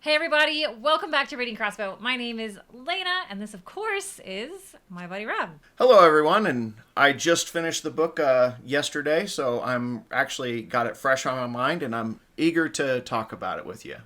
Hey everybody, welcome back to Reading Crossbow. My name is Lana, and this of course is my buddy Rob. Hello, everyone, and I just finished the book yesterday, so I'm actually got it fresh on my mind, and I'm eager to talk about it with you.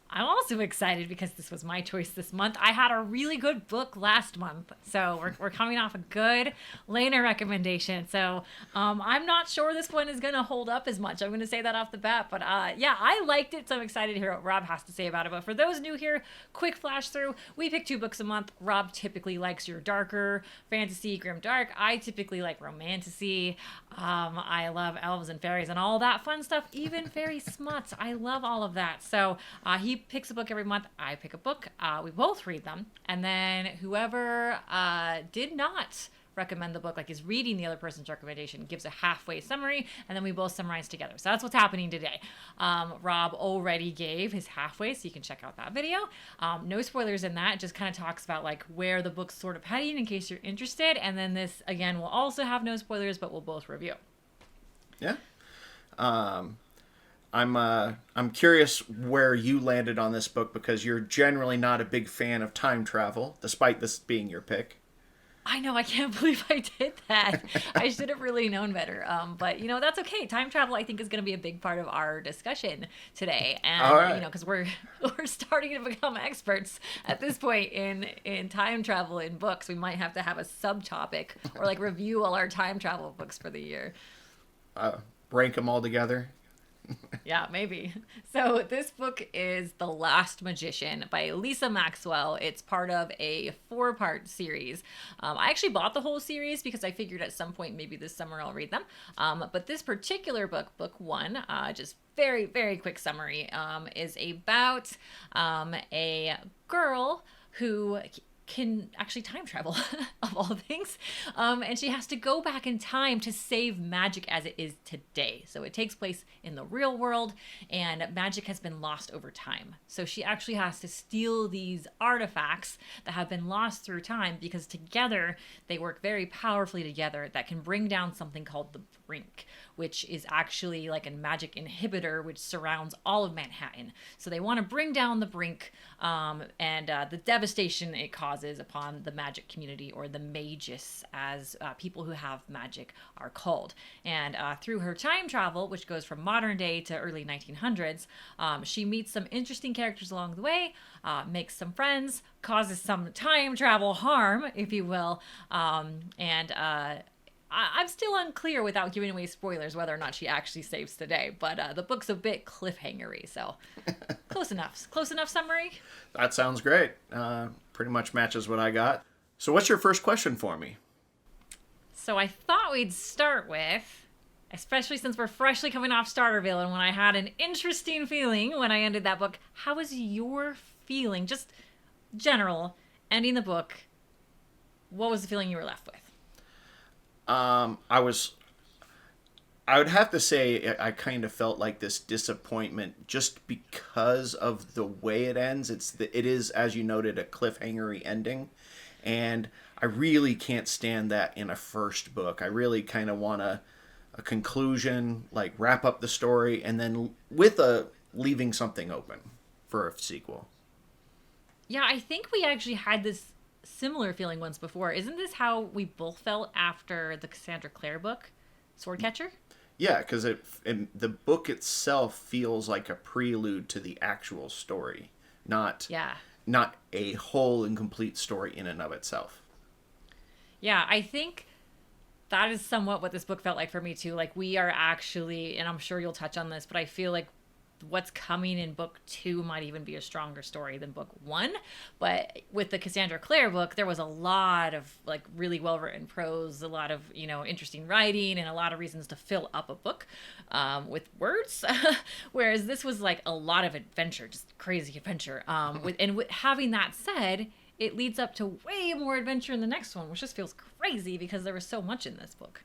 I'm also excited because this was my choice this month. I had a really good book last month, so we're coming off a good Lena recommendation. So I'm not sure this one is going to hold up as much. I'm going to say that off the bat, but yeah, I liked it, so I'm excited to hear what Rob has to say about it. But for those new here, quick flash through. We pick 2 books a month. Rob typically likes your darker fantasy, grim dark. I typically like romantasy. I love elves and fairies and all that fun stuff, even fairy smuts. I love all of that. So he picks a book every month. I pick a book. We both read them. And then whoever did not recommend the book, like is reading the other person's recommendation, gives a halfway summary, and then we both summarize together. So that's what's happening today. Rob already gave his halfway, so you can check out that video. No spoilers in that. It just kind of talks about like where the book's sort of heading in case you're interested. And then this, again, will also have no spoilers, but we'll both review. Yeah. Um, I'm curious where you landed on this book because you're generally not a big fan of time travel, despite this being your pick. I know, I can't believe I did that. I should have really known better. But, that's okay. Time travel, I think, is going to be a big part of our discussion today. And, All right. because we're starting to become experts at this point in time travel in books. We might have to have a subtopic or, like, review all our time travel books for the year. Rank them all together. Yeah, maybe. So this book is The Last Magician by Lisa Maxwell. It's part of a 4-part series. I actually bought the whole series because I figured at some point maybe this summer I'll read them. But this particular book, book 1, just very, very quick summary, is about a girl who can actually time travel, of all things. And she has to go back in time to save magic as it is today. So it takes place in the real world, and magic has been lost over time. So she actually has to steal these artifacts that have been lost through time because together they work very powerfully together that can bring down something called the Brink, which is actually like a magic inhibitor which surrounds all of Manhattan. So they want to bring down the Brink and the devastation it causes upon the magic community, or the magus, as people who have magic are called. And through her time travel, which goes from modern day to early 1900s, she meets some interesting characters along the way, makes some friends, causes some time travel harm, if you will, and I'm still unclear, without giving away spoilers, whether or not she actually saves the day. But the book's a bit cliffhangery, so close enough. Close enough summary? That sounds great. Pretty much matches what I got. So what's your first question for me? So I thought we'd start with, especially since we're freshly coming off Starterville, and when I had an interesting feeling when I ended that book, how was your feeling, just general, ending the book? What was the feeling you were left with? I would have to say I kind of felt like this disappointment just because of the way it ends. It is, as you noted, a cliffhangery ending, and I really can't stand that in a first book. I really kind of want a conclusion, like wrap up the story, and then with leaving something open for a sequel. Yeah, I think we actually had this similar feeling once before. Isn't this how we both felt after the Cassandra Clare book, Swordcatcher? Yeah, because the book itself feels like a prelude to the actual story, not a whole and complete story in and of itself. Yeah, I think that is somewhat what this book felt like for me too. Like, we are actually, and I'm sure you'll touch on this, but I feel like what's coming in book 2 might even be a stronger story than book 1. But with the Cassandra Clare book, there was a lot of like really well written prose, a lot of interesting writing, and a lot of reasons to fill up a book with words. Whereas this was like a lot of adventure, just crazy adventure. With having that said, it leads up to way more adventure in the next one, which just feels crazy because there was so much in this book.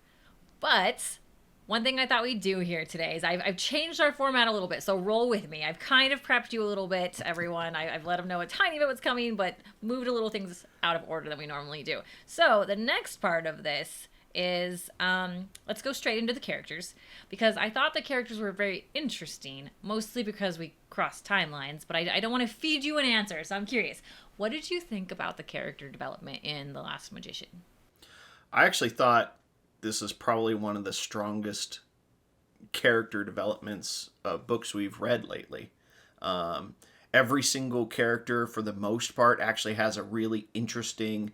But one thing I thought we'd do here today is I've changed our format a little bit, so roll with me. I've kind of prepped you a little bit, everyone. I've let them know a tiny bit what's coming, but moved a little things out of order than we normally do. So the next part of this is let's go straight into the characters, because I thought the characters were very interesting, mostly because we crossed timelines, but I don't want to feed you an answer, so I'm curious. What did you think about the character development in The Last Magician? I actually thought this is probably one of the strongest character developments of books we've read lately. Um, every single character, for the most part, actually has a really interesting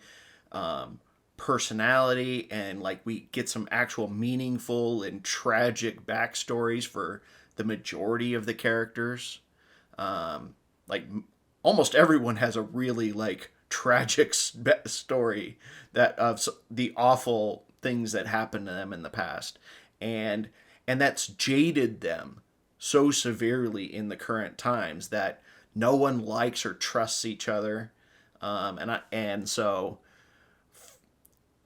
um, personality, and like we get some actual meaningful and tragic backstories for the majority of the characters. Like almost everyone has a really like tragic story that of the awful things that happened to them in the past, and that's jaded them so severely in the current times that no one likes or trusts each other, and so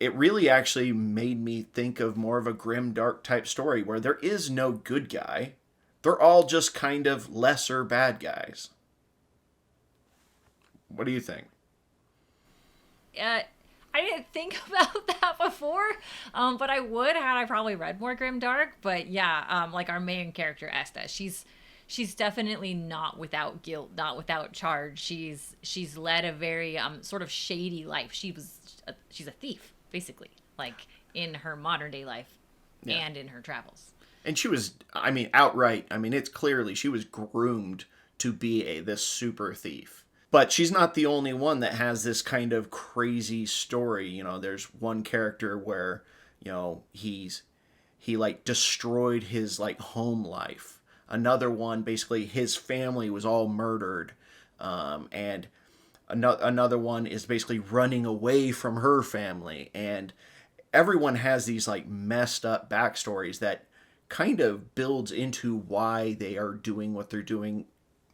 it really actually made me think of more of a grim dark type story where there is no good guy. They're all just kind of lesser bad guys. What do you think? uh, I didn't think about that before, but I would had I probably read more grimdark. But yeah, like our main character Esta, she's definitely not without guilt, not without charge. She's led a very sort of shady life. She's a thief basically, like in her modern day life, Yeah. and in her travels. And she was, I mean, outright, I mean, it's clearly she was groomed to be this super thief. But she's not the only one that has this kind of crazy story. You know, there's one character where, you know, he like destroyed his like home life. Another one, basically, his family was all murdered. And another one is basically running away from her family. And everyone has these like messed up backstories that kind of builds into why they are doing what they're doing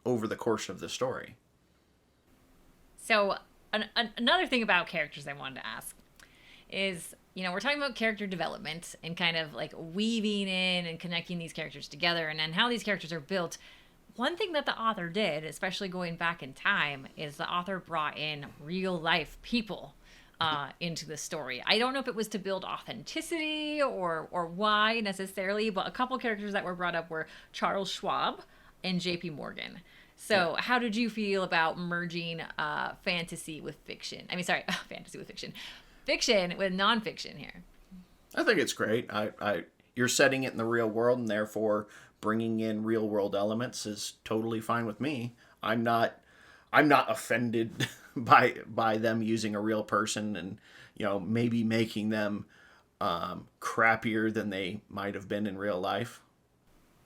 over the course of the story. So another thing about characters I wanted to ask is, we're talking about character development and kind of like weaving in and connecting these characters together, and how these characters are built. One thing that the author did, especially going back in time, is the author brought in real life people into the story. I don't know if it was to build authenticity or why necessarily, but a couple characters that were brought up were Charles Schwab and J.P. Morgan. So, how did you feel about merging fantasy with fiction? I mean, sorry, fantasy with fiction, fiction with nonfiction here. I think it's great. You're setting it in the real world, and therefore bringing in real world elements is totally fine with me. I'm not offended by them using a real person and maybe making them crappier than they might have been in real life.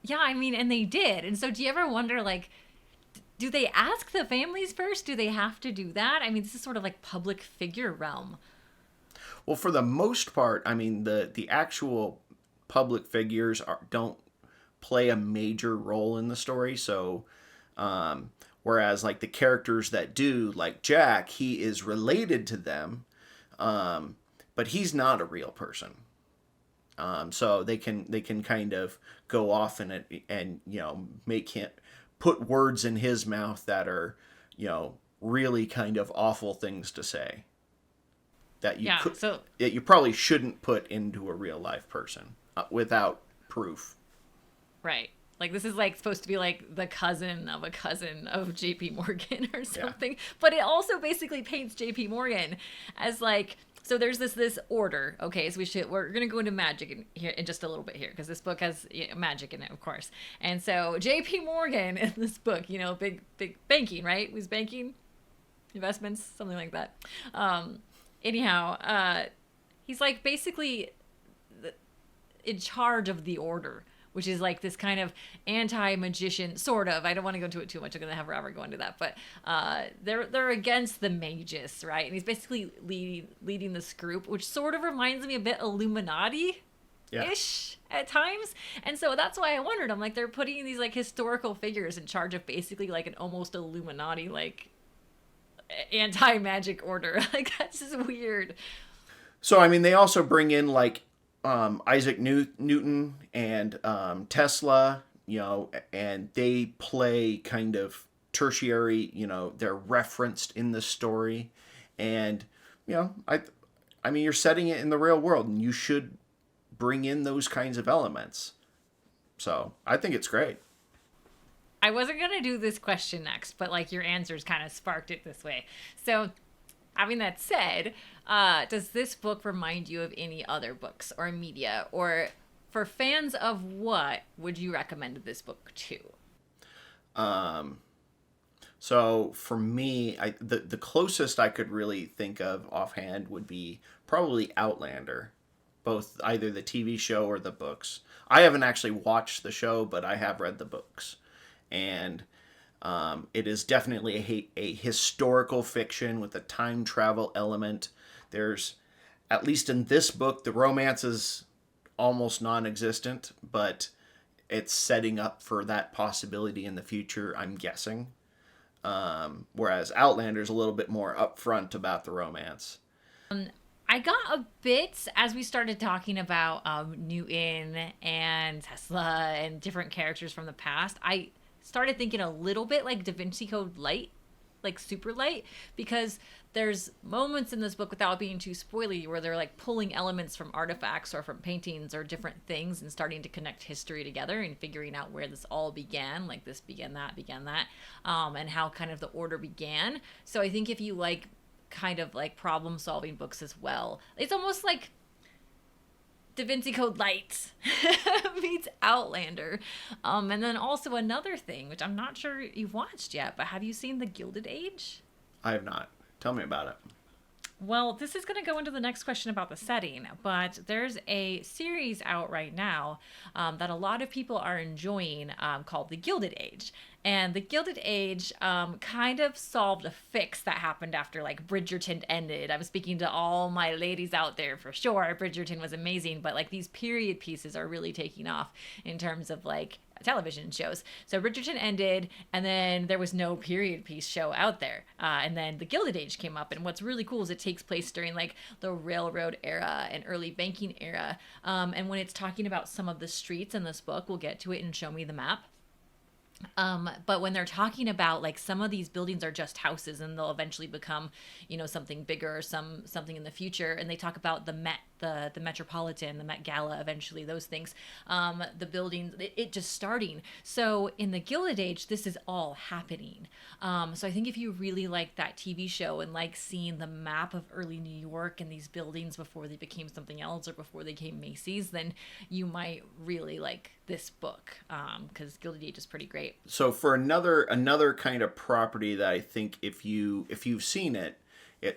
Yeah, I mean, and they did. And so, do you ever wonder, like, do they ask the families first? Do they have to do that? I mean, this is sort of like public figure realm. Well, for the most part, I mean, the actual public figures don't play a major role in the story. So, whereas like the characters that do, like Jack, he is related to them, but he's not a real person. So they can kind of go off and make him put words in his mouth that are really kind of awful things to say that that you probably shouldn't put into a real life person without proof. Right. Like, this is like supposed to be like the cousin of a cousin of JP Morgan or something. Yeah. But it also basically paints JP Morgan as like, so there's this order. Okay, so we're going to go into magic in just a little bit here, because this book has magic in it, of course. And so JP Morgan in this book, big banking, right? It was banking, investments, something like that. Anyhow, he's like basically in charge of the order, which is like this kind of anti-magician, sort of. I don't want to go into it too much. I'm going to have Robert go into that. But they're against the magus, right? And he's basically leading this group, which sort of reminds me a bit Illuminati-ish at times. And so that's why I wondered. I'm like, they're putting these like historical figures in charge of basically like an almost Illuminati, like anti-magic order. Like, that's just weird. So, I mean, they also bring in like Isaac Newton and Tesla, and they play kind of tertiary, they're referenced in the story. And, I mean, you're setting it in the real world, and you should bring in those kinds of elements. So I think it's great. I wasn't going to do this question next, but like your answers kind of sparked it this way. So, having that said, does this book remind you of any other books or media? Or for fans of what would you recommend this book to? So for me, the closest I could really think of offhand would be probably Outlander, both either the TV show or the books. I haven't actually watched the show, but I have read the books. And it is definitely a historical fiction with a time travel element. There's, at least in this book, the romance is almost non-existent, but it's setting up for that possibility in the future, I'm guessing. Whereas Outlander's a little bit more upfront about the romance. I got a bit as we started talking about Newton and Tesla and different characters from the past. I started thinking a little bit like Da Vinci Code Light, like super light, because there's moments in this book, without being too spoily, where they're like pulling elements from artifacts or from paintings or different things and starting to connect history together and figuring out where this all began, like this began that, and how kind of the order began. So I think if you like kind of like problem solving books as well, it's almost like Da Vinci Code Light meets Outlander. And then also another thing, which I'm not sure you've watched yet, but have you seen The Gilded Age? I have not. Tell me about it. Well, this is going to go into the next question about the setting, but there's a series out right now that a lot of people are enjoying called The Gilded Age. And The Gilded Age kind of solved a fix that happened after like Bridgerton ended. I'm speaking to all my ladies out there for sure. Bridgerton was amazing, but like these period pieces are really taking off in terms of like television shows. So Bridgerton ended, and then there was no period piece show out there. And then The Gilded Age came up, and what's really cool is it takes place during like the railroad era and early banking era. And when it's talking about some of the streets in this book, we'll get to it and show me the map. But when they're talking about like some of these buildings are just houses and they'll eventually become, you know, something bigger or something in the future. And they talk about the Met, the Metropolitan, the Met Gala, eventually those things, the buildings, it just starting. So in the Gilded Age, this is all happening. So I think if you really like that TV show and like seeing the map of early New York and these buildings before they became something else or before they became Macy's, then you might really like this book, because Gilded Age is pretty great. So for another kind of property that I think if you've seen it,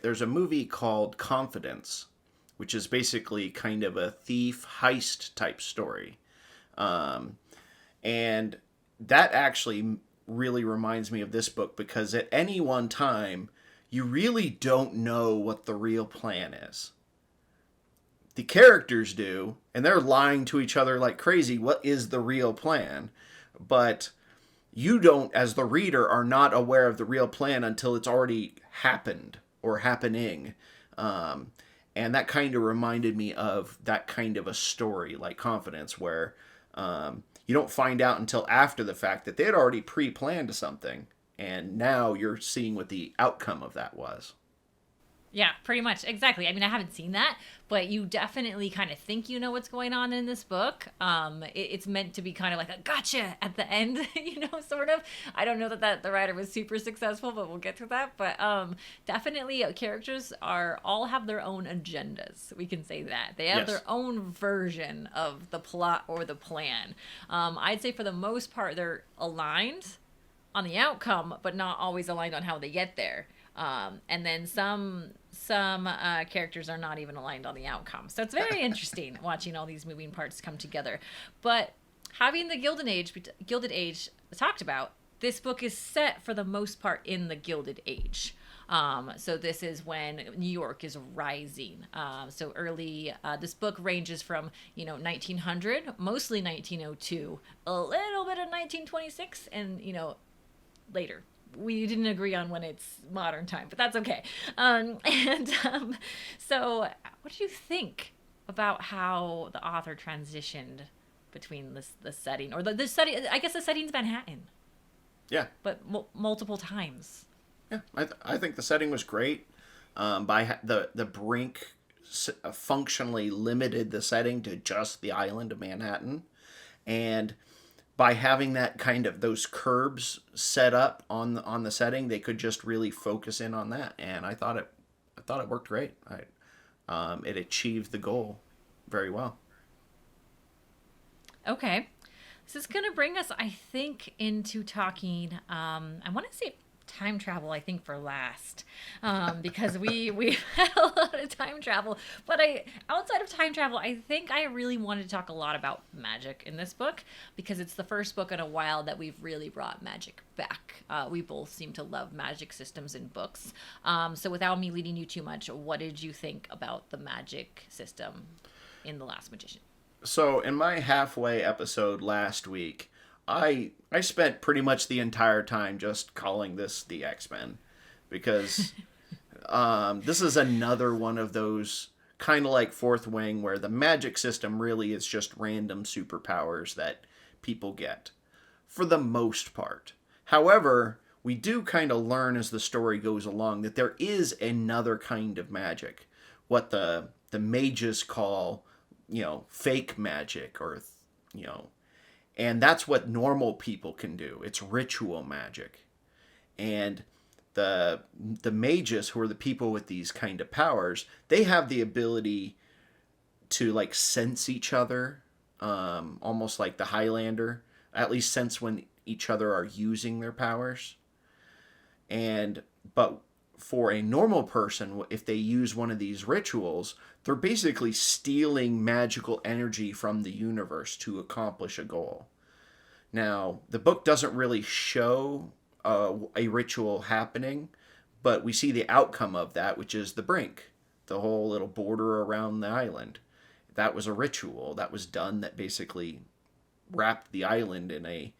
there's a movie called Confidence, which is basically kind of a thief heist type story, and that actually really reminds me of this book, because at any one time you really don't know what the real plan is. The characters do, and they're lying to each other like crazy. What is the real plan? But you don't, as the reader, are not aware of the real plan until it's already happened or happening. And that kind of reminded me of that kind of a story like Confidence, where you don't find out until after the fact that they had already pre-planned something, and now you're seeing what the outcome of that was. Yeah, pretty much. Exactly. I mean, I haven't seen that, but you definitely kind of think you know what's going on in this book. It's meant to be kind of like a gotcha at the end, you know, sort of. I don't know that the writer was super successful, but we'll get to that. But definitely characters all have their own agendas. We can say that. They have their own version of the plot or the plan. I'd say for the most part, they're aligned on the outcome, but not always aligned on how they get there. And then some characters are not even aligned on the outcome. So it's very interesting watching all these moving parts come together. But having the Gilded Age talked about, this book is set for the most part in the Gilded Age. So this is when New York is rising. So early, this book ranges from, 1900, mostly 1902, a little bit of 1926, and, later. We didn't agree on when it's modern time, but that's okay. So what do you think about how the author transitioned between the setting, or the setting? I guess the setting's Manhattan. Yeah. But multiple times. Yeah, I think the setting was great. By the Brink functionally limited the setting to just the island of Manhattan. And by having that kind of those curbs set up on the setting, they could just really focus in on that. And I thought it worked great. It achieved the goal very well. Okay. This is going to bring us, I think, into talking. I want to say time travel, I think, for last, because we've had a lot of time travel. But outside of time travel, I think I really wanted to talk a lot about magic in this book, because it's the first book in a while that we've really brought magic back. We both seem to love magic systems in books. So without me leading you too much, what did you think about the magic system in The Last Magician? So in my halfway episode last week, I spent pretty much the entire time just calling this the X-Men, because this is another one of those kind of like Fourth Wing, where the magic system really is just random superpowers that people get for the most part. However, we do kind of learn as the story goes along that there is another kind of magic, what the mages call, fake magic, or, and that's what normal people can do. It's ritual magic. And the mages, who are the people with these kind of powers, they have the ability to like sense each other, almost like the Highlander, at least sense when each other are using their powers. But for a normal person, if they use one of these rituals, they're basically stealing magical energy from the universe to accomplish a goal. Now, the book doesn't really show a ritual happening, but we see the outcome of that, which is the brink, the whole little border around the island. That was a ritual that was done that basically wrapped the island in a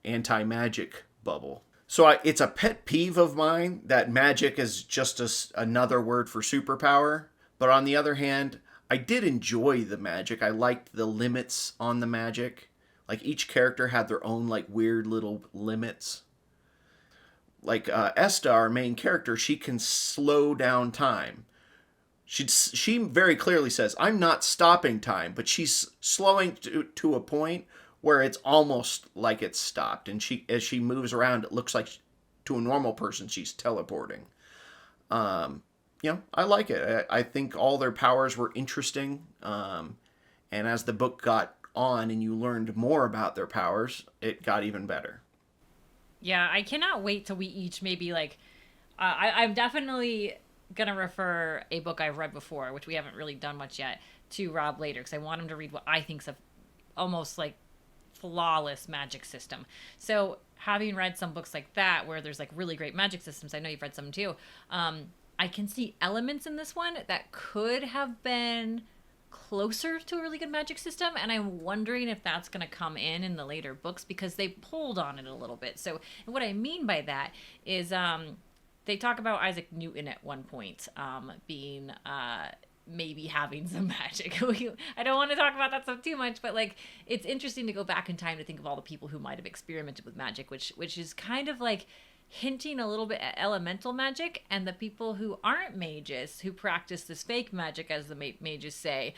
anti-magic bubble. So it's a pet peeve of mine that magic is just another word for superpower. But on the other hand, I did enjoy the magic. I liked the limits on the magic. Like each character had their own like weird little limits. Like Esta, our main character, she can slow down time. She very clearly says, "I'm not stopping time," but she's slowing to a point where it's almost like it's stopped. And as she moves around, it looks like to a normal person she's teleporting. I like it. I think all their powers were interesting. And as the book got on and you learned more about their powers, it got even better. Yeah, I cannot wait till we each maybe like. I'm definitely gonna refer a book I've read before, which we haven't really done much yet, to Rob later, because I want him to read what I think's a almost like flawless magic system. So having read some books like that where there's like really great magic systems, I know you've read some too. I can see elements in this one that could have been closer to a really good magic system, and I'm wondering if that's going to come in the later books, because they pulled on it a little bit. So, and what I mean by that is they talk about Isaac Newton at one point being maybe having some magic. I don't want to talk about that stuff too much, but like it's interesting to go back in time to think of all the people who might have experimented with magic, which is kind of like hinting a little bit at elemental magic, and the people who aren't mages, who practice this fake magic, as the mages say,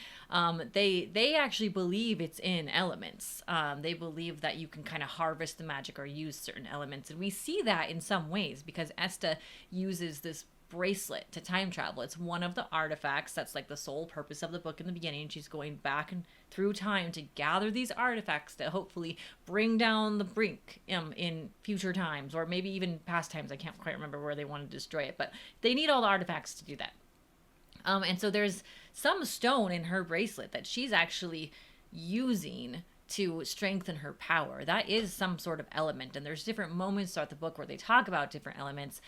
they actually believe it's in elements. They believe that you can kind of harvest the magic or use certain elements, and we see that in some ways because Esta uses this bracelet to time travel. It's one of the artifacts that's like the sole purpose of the book in the beginning. She's going back and through time to gather these artifacts to hopefully bring down the brink in future times, or maybe even past times. I can't quite remember where they want to destroy it, but they need all the artifacts to do that. And so there's some stone in her bracelet that she's actually using to strengthen her power. That is some sort of element, and there's different moments throughout the book where they talk about different elements.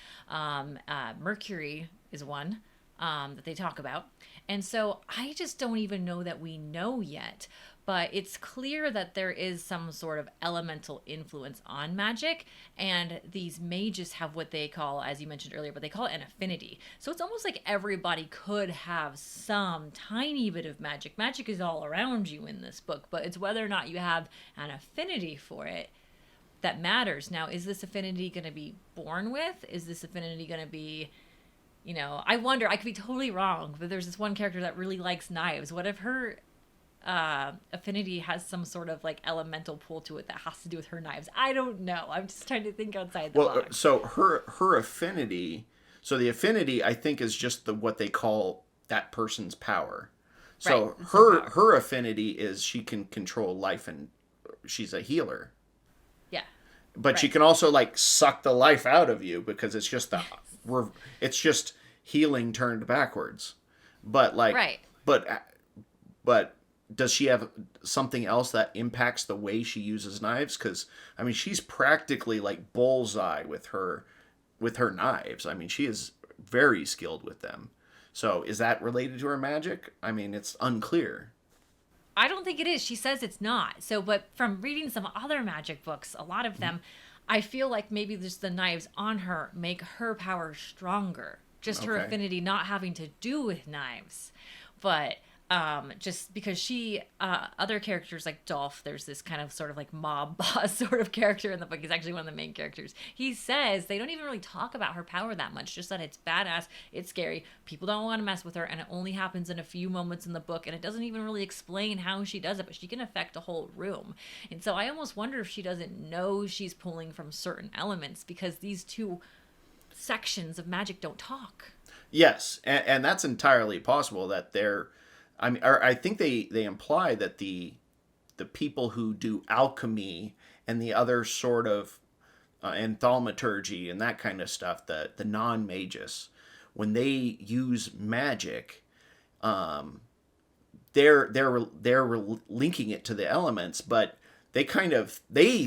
Mercury is one that they talk about, and so I just don't even know that we know yet, but it's clear that there is some sort of elemental influence on magic, and these mages have what they call, as you mentioned earlier, but they call it an affinity. So it's almost like everybody could have some tiny bit of magic. Magic is all around you in this book, but it's whether or not you have an affinity for it that matters. Now, is this affinity going to be born with? Is this affinity going to be You know, I wonder, I could be totally wrong, but there's this one character that really likes knives. What if her affinity has some sort of like elemental pull to it that has to do with her knives? I don't know. I'm just trying to think outside the Well, box. so her affinity, so the affinity I think is just the what they call that person's power. Right. So It's some her power. her affinity is she can control life and she's a healer. Yeah. But she Right. can also like suck the life out of you because it's just the Yes. it's just healing turned backwards. But like Right. but but does she have something else that impacts the way she uses knives? Because I mean, she's practically like bullseye with her knives. I mean, she is very skilled with them. So is that related to her magic? I mean, it's unclear. I don't think it is. She says it's not. So, but from reading some other magic books, a lot of them, I feel like maybe just the knives on her make her power stronger. Just her Okay. affinity not having to do with knives. But just because other characters like Dolph, there's this kind of sort of like mob boss sort of character in the book. He's actually one of the main characters. He says they don't even really talk about her power that much, just that it's badass, it's scary, people don't want to mess with her, and it only happens in a few moments in the book, and it doesn't even really explain how she does it, but she can affect a whole room. And so I almost wonder if she doesn't know she's pulling from certain elements because these two sections of magic don't talk. Yes, and that's entirely possible that they're. I mean, or I think they imply that the people who do alchemy and the other sort of and thaumaturgy and that kind of stuff, the non magus, when they use magic, they're linking it to the elements, but they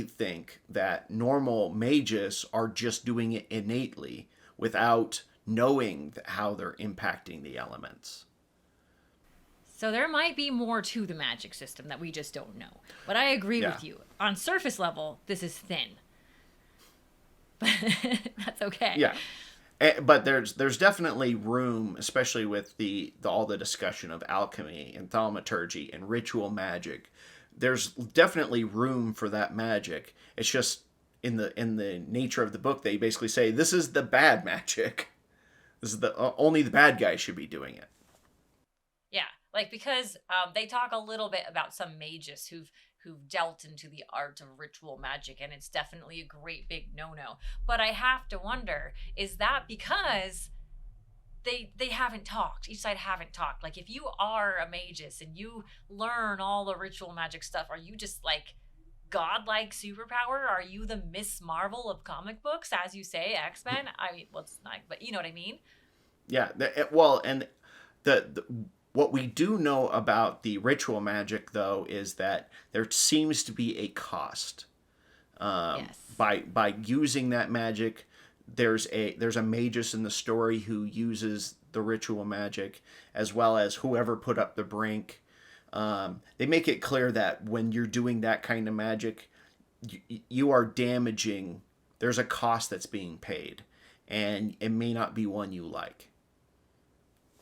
think that normal mages are just doing it innately without knowing how they're impacting the elements. So there might be more to the magic system that we just don't know. But I agree Yeah. with you. On surface level, this is thin. But that's okay. Yeah. But there's definitely room, especially with the all the discussion of alchemy and thaumaturgy and ritual magic. There's definitely room for that magic. It's just in the nature of the book, they basically say this is the bad magic. This is the only the bad guy should be doing it. Yeah, like because they talk a little bit about some mages who've dealt into the art of ritual magic, and it's definitely a great big no-no. But I have to wonder, is that because they haven't talked? Each side haven't talked. Like if you are a magus and you learn all the ritual magic stuff, are you just like godlike superpower? Are you the Miss Marvel of comic books, as you say, X-Men? I mean, well, it's not, but you know what I mean? Yeah. Well, and the what we do know about the ritual magic though is that there seems to be a cost Yes. by using that magic. There's a magus in the story who uses the ritual magic, as well as whoever put up the brink. They make it clear that when you're doing that kind of magic, you are damaging. There's a cost that's being paid, and it may not be one you like.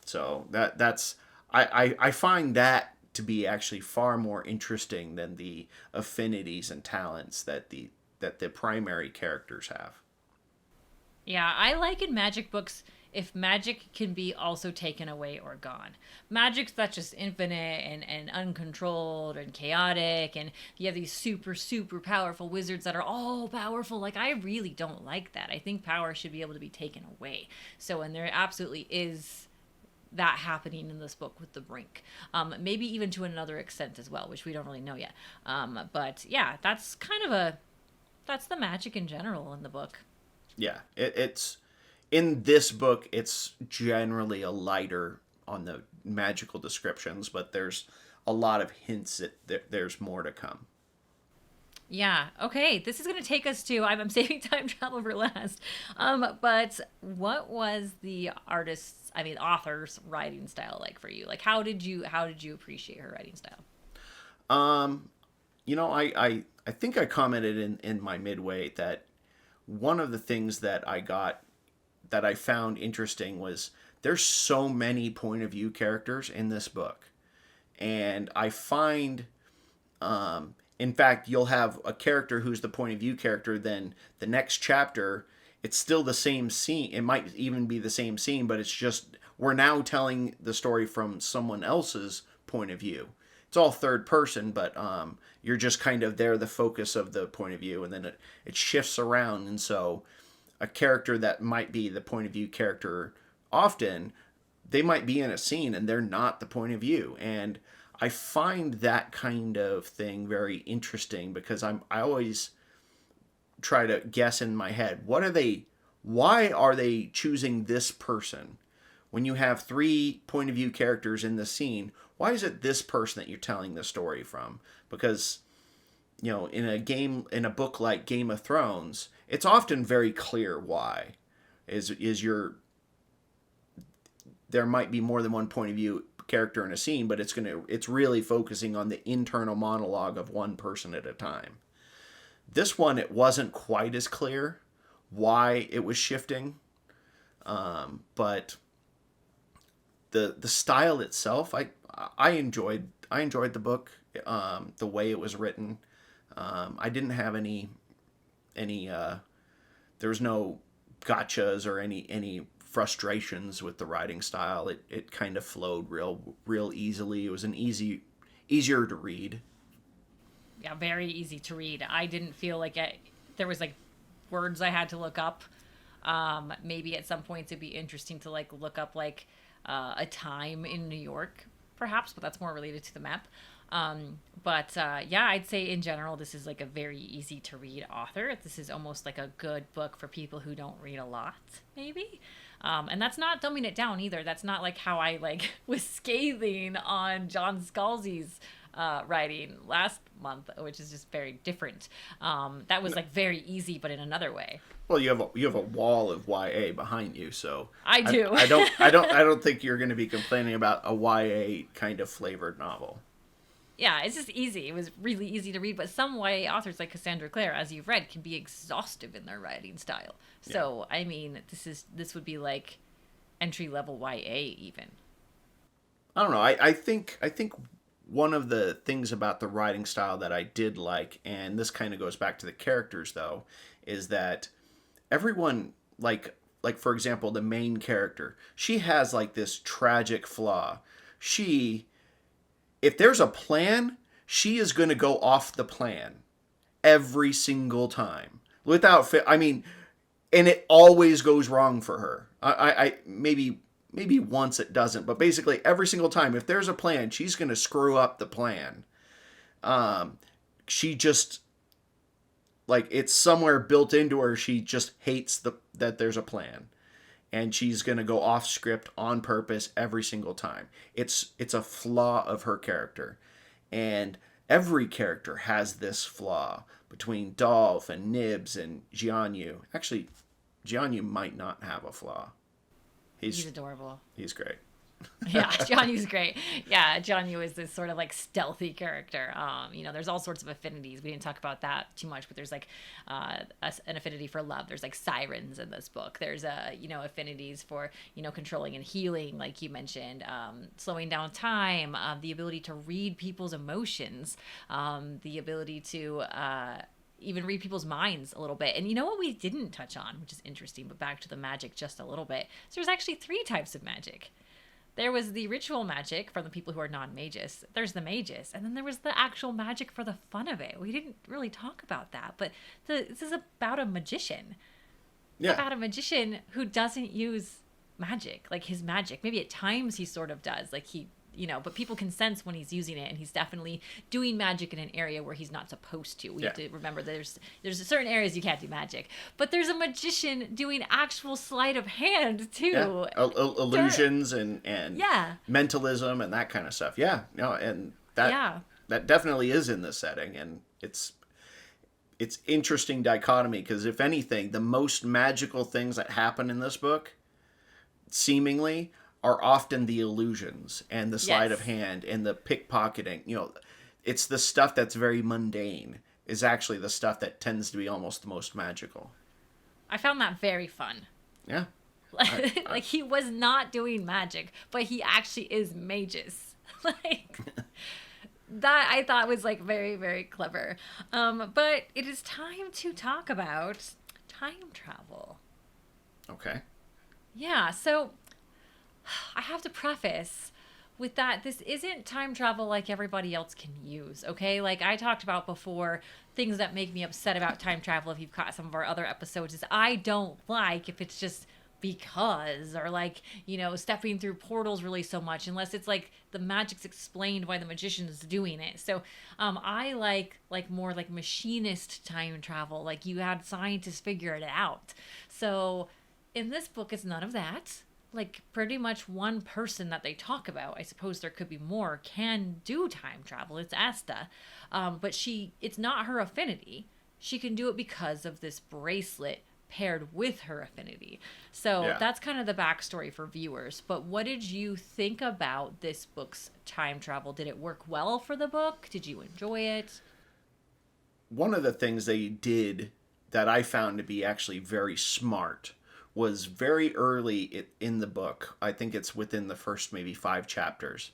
So that's I find that to be actually far more interesting than the affinities and talents that the primary characters have. Yeah, I like in magic books if magic can be also taken away or gone. Magic's that's just infinite and uncontrolled and chaotic, and you have these super, super powerful wizards that are all powerful. Like, I really don't like that. I think power should be able to be taken away. So, and there absolutely is that happening in this book with the brink. Maybe even to another extent as well, which we don't really know yet. But yeah, that's kind of that's the magic in general in the book. Yeah, it's in this book. It's generally a lighter on the magical descriptions, but there's a lot of hints that there's more to come. Yeah. Okay. This is going to take us to. I'm saving time travel for last. But what was the artist's, I mean, author's writing style like for you? Like, how did you appreciate her writing style? Um, I think I commented in my midway that one of the things that I found interesting was there's so many point of view characters in this book, and I find in fact, you'll have a character who's the point of view character. Then the next chapter, it's still the same scene. It might even be the same scene, but it's just we're now telling the story from someone else's point of view. It's all third person, but you're just kind of there, the focus of the point of view, and then it shifts around. And so a character that might be the point of view character often, they might be in a scene and they're not the point of view. And I find that kind of thing very interesting because I always try to guess in my head, why are they choosing this person? When you have three point of view characters in the scene, why is it this person that you're telling the story from? Because, in a book like Game of Thrones, it's often very clear why. There might be more than one point of view character in a scene, but it's really focusing on the internal monologue of one person at a time. This one, it wasn't quite as clear why it was shifting, but the style itself, I enjoyed the book, the way it was written. I didn't have any there was no gotchas or any frustrations with the writing style. It kind of flowed real easily. It was easier to read. Yeah, very easy to read. I didn't feel like there was like words I had to look up. Maybe at some points it'd be interesting to like look up like a time in New York, perhaps, but that's more related to the map. Yeah, I'd say in general this is like a very easy to read author. This is almost like a good book for people who don't read a lot, maybe. And that's not dumbing it down either. That's not like how I like was scathing on John Scalzi's writing last month, which is just very different. That was like very easy, but in another way. Well, you have a wall of YA behind you, so I do. I don't think you're going to be complaining about a YA kind of flavored novel. Yeah, it's just easy. It was really easy to read, but some YA authors like Cassandra Clare, as you've read, can be exhaustive in their writing style. So, yeah. I mean, this would be like entry level YA even. I don't know. I think one of the things about the writing style that I did like, and this kind of goes back to the characters though, is that everyone like for example, the main character, she has like this tragic flaw. If there's a plan, she is going to go off the plan every single time and it always goes wrong for her. I maybe once it doesn't, but basically every single time, if there's a plan, she's going to screw up the plan. She just, like, it's somewhere built into her. She just hates that there's a plan, and she's going to go off script on purpose every single time. It's a flaw of her character, and every character has this flaw between Dolph and Nibs and Jianyu. Actually, Jianyu might not have a flaw. He's adorable. He's great. Yeah, Jianyu's great. Yeah, Jianyu is this sort of like stealthy character. There's all sorts of affinities. We didn't talk about that too much, but there's like an affinity for love. There's like sirens in this book. There's affinities for controlling and healing, like you mentioned, slowing down time, the ability to read people's emotions, the ability to even read people's minds a little bit. And you know what we didn't touch on, which is interesting, but back to the magic just a little bit. So there's actually 3 types of magic. There was the ritual magic from the people who are non-magus. There's the magus. And then there was the actual magic for the fun of it. We didn't really talk about that, but this is about a magician. Yeah. About a magician who doesn't use magic, like his magic. Maybe at times he sort of does, like but people can sense when he's using it, and he's definitely doing magic in an area where he's not supposed to. We have to remember there's certain areas you can't do magic, but there's a magician doing actual sleight of hand too. Yeah. Illusions and mentalism and that kind of stuff. Yeah, and that definitely is in this setting, and it's interesting dichotomy because if anything, the most magical things that happen in this book, seemingly, are often the illusions and the sleight of hand and the pickpocketing. It's the stuff that's very mundane is actually the stuff that tends to be almost the most magical. I found that very fun. Yeah. Like he was not doing magic, but he actually is magus. Like that I thought was like very, very clever. But it is time to talk about time travel. Okay. Yeah, so I have to preface with that this isn't time travel like everybody else can use, okay? Like I talked about before, things that make me upset about time travel, if you've caught some of our other episodes, is I don't like if it's just because, or like, stepping through portals really so much, unless it's like the magic's explained why the magician's doing it. So I like more like machinist time travel, like you had scientists figure it out. So in this book, it's none of that. Like pretty much one person that they talk about, I suppose there could be more, can do time travel. It's Asta, but it's not her affinity. She can do it because of this bracelet paired with her affinity. So Yeah. that's kind of the backstory for viewers. But what did you think about this book's time travel? Did it work well for the book? Did you enjoy it? One of the things they did that I found to be actually very smart was very early in the book. I think it's within the first maybe 5 chapters.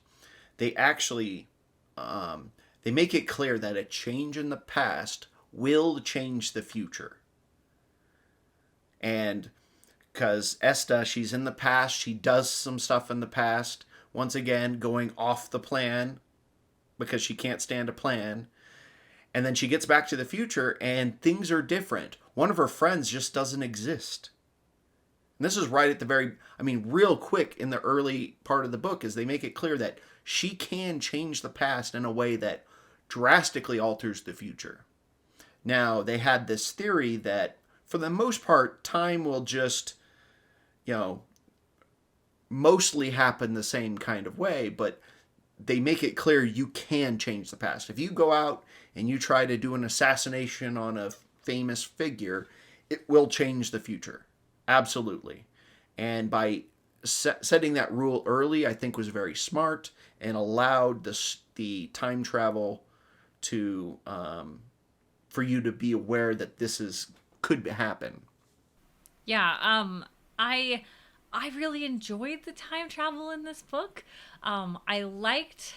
They actually they make it clear that a change in the past will change the future. And because Esta, she's in the past, she does some stuff in the past. Once again, going off the plan because she can't stand a plan. And then she gets back to the future and things are different. One of her friends just doesn't exist. And this is right at the real quick in the early part of the book, is they make it clear that she can change the past in a way that drastically alters the future. Now, they had this theory that for the most part, time will just, you know, mostly happen the same kind of way, but they make it clear you can change the past. If you go out and you try to do an assassination on a famous figure, it will change the future. Absolutely. And by setting that rule early, I think was very smart and allowed the time travel to for you to be aware that could happen. Yeah, I really enjoyed the time travel in this book. I liked.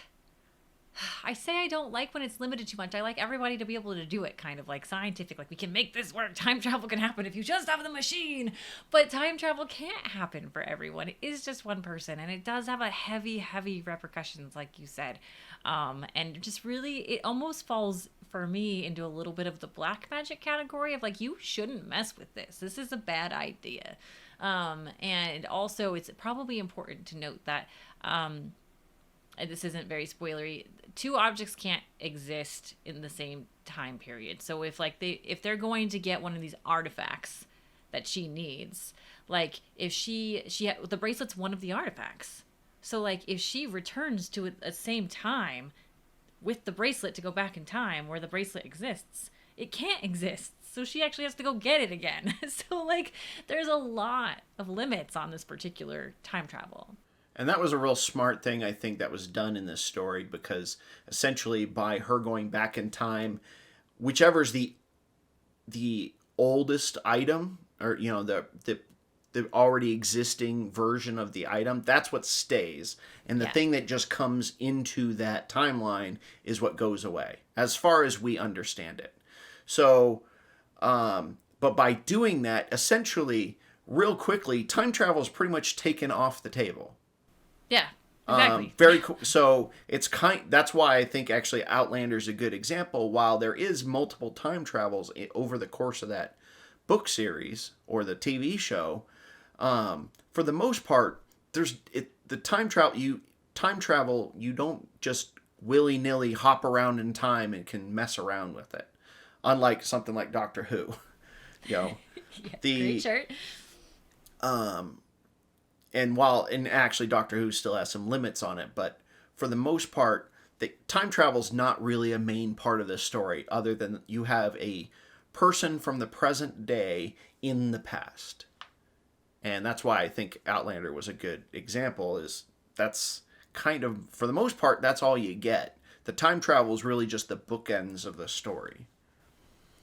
I say I don't like when it's limited too much. I like everybody to be able to do it, kind of like scientific. Like we can make this work. Time travel can happen if you just have the machine. But time travel can't happen for everyone. It is just one person, and it does have a heavy, heavy repercussions, like you said. And just really, it almost falls for me into a little bit of the black magic category of like you shouldn't mess with this. This is a bad idea. And also, it's probably important to note that. And this isn't very spoilery, two objects can't exist in the same time period. So if they're going to get one of these artifacts that she needs, like if the bracelet's one of the artifacts. So like if she returns to the same time with the bracelet to go back in time where the bracelet exists, it can't exist. So she actually has to go get it again. So like there's a lot of limits on this particular time travel. And that was a real smart thing, I think, that was done in this story, because essentially by her going back in time, whichever's the oldest item, or the already existing version of the item, that's what stays. And the thing that just comes into that timeline is what goes away, as far as we understand it. So, but by doing that, essentially, real quickly, time travel is pretty much taken off the table. Yeah, exactly. Very cool. So that's why I think actually Outlander's a good example. While there is multiple time travels over the course of that book series or the TV show, for the most part, the time travel. You don't just willy nilly hop around in time and can mess around with it, unlike something like Doctor Who. Yeah, great shirt. And actually Doctor Who still has some limits on it, but for the most part, the time travel's not really a main part of the story, other than you have a person from the present day in the past. And that's why I think Outlander was a good example, is that's kind of, for the most part, that's all you get. The time travel is really just the bookends of the story.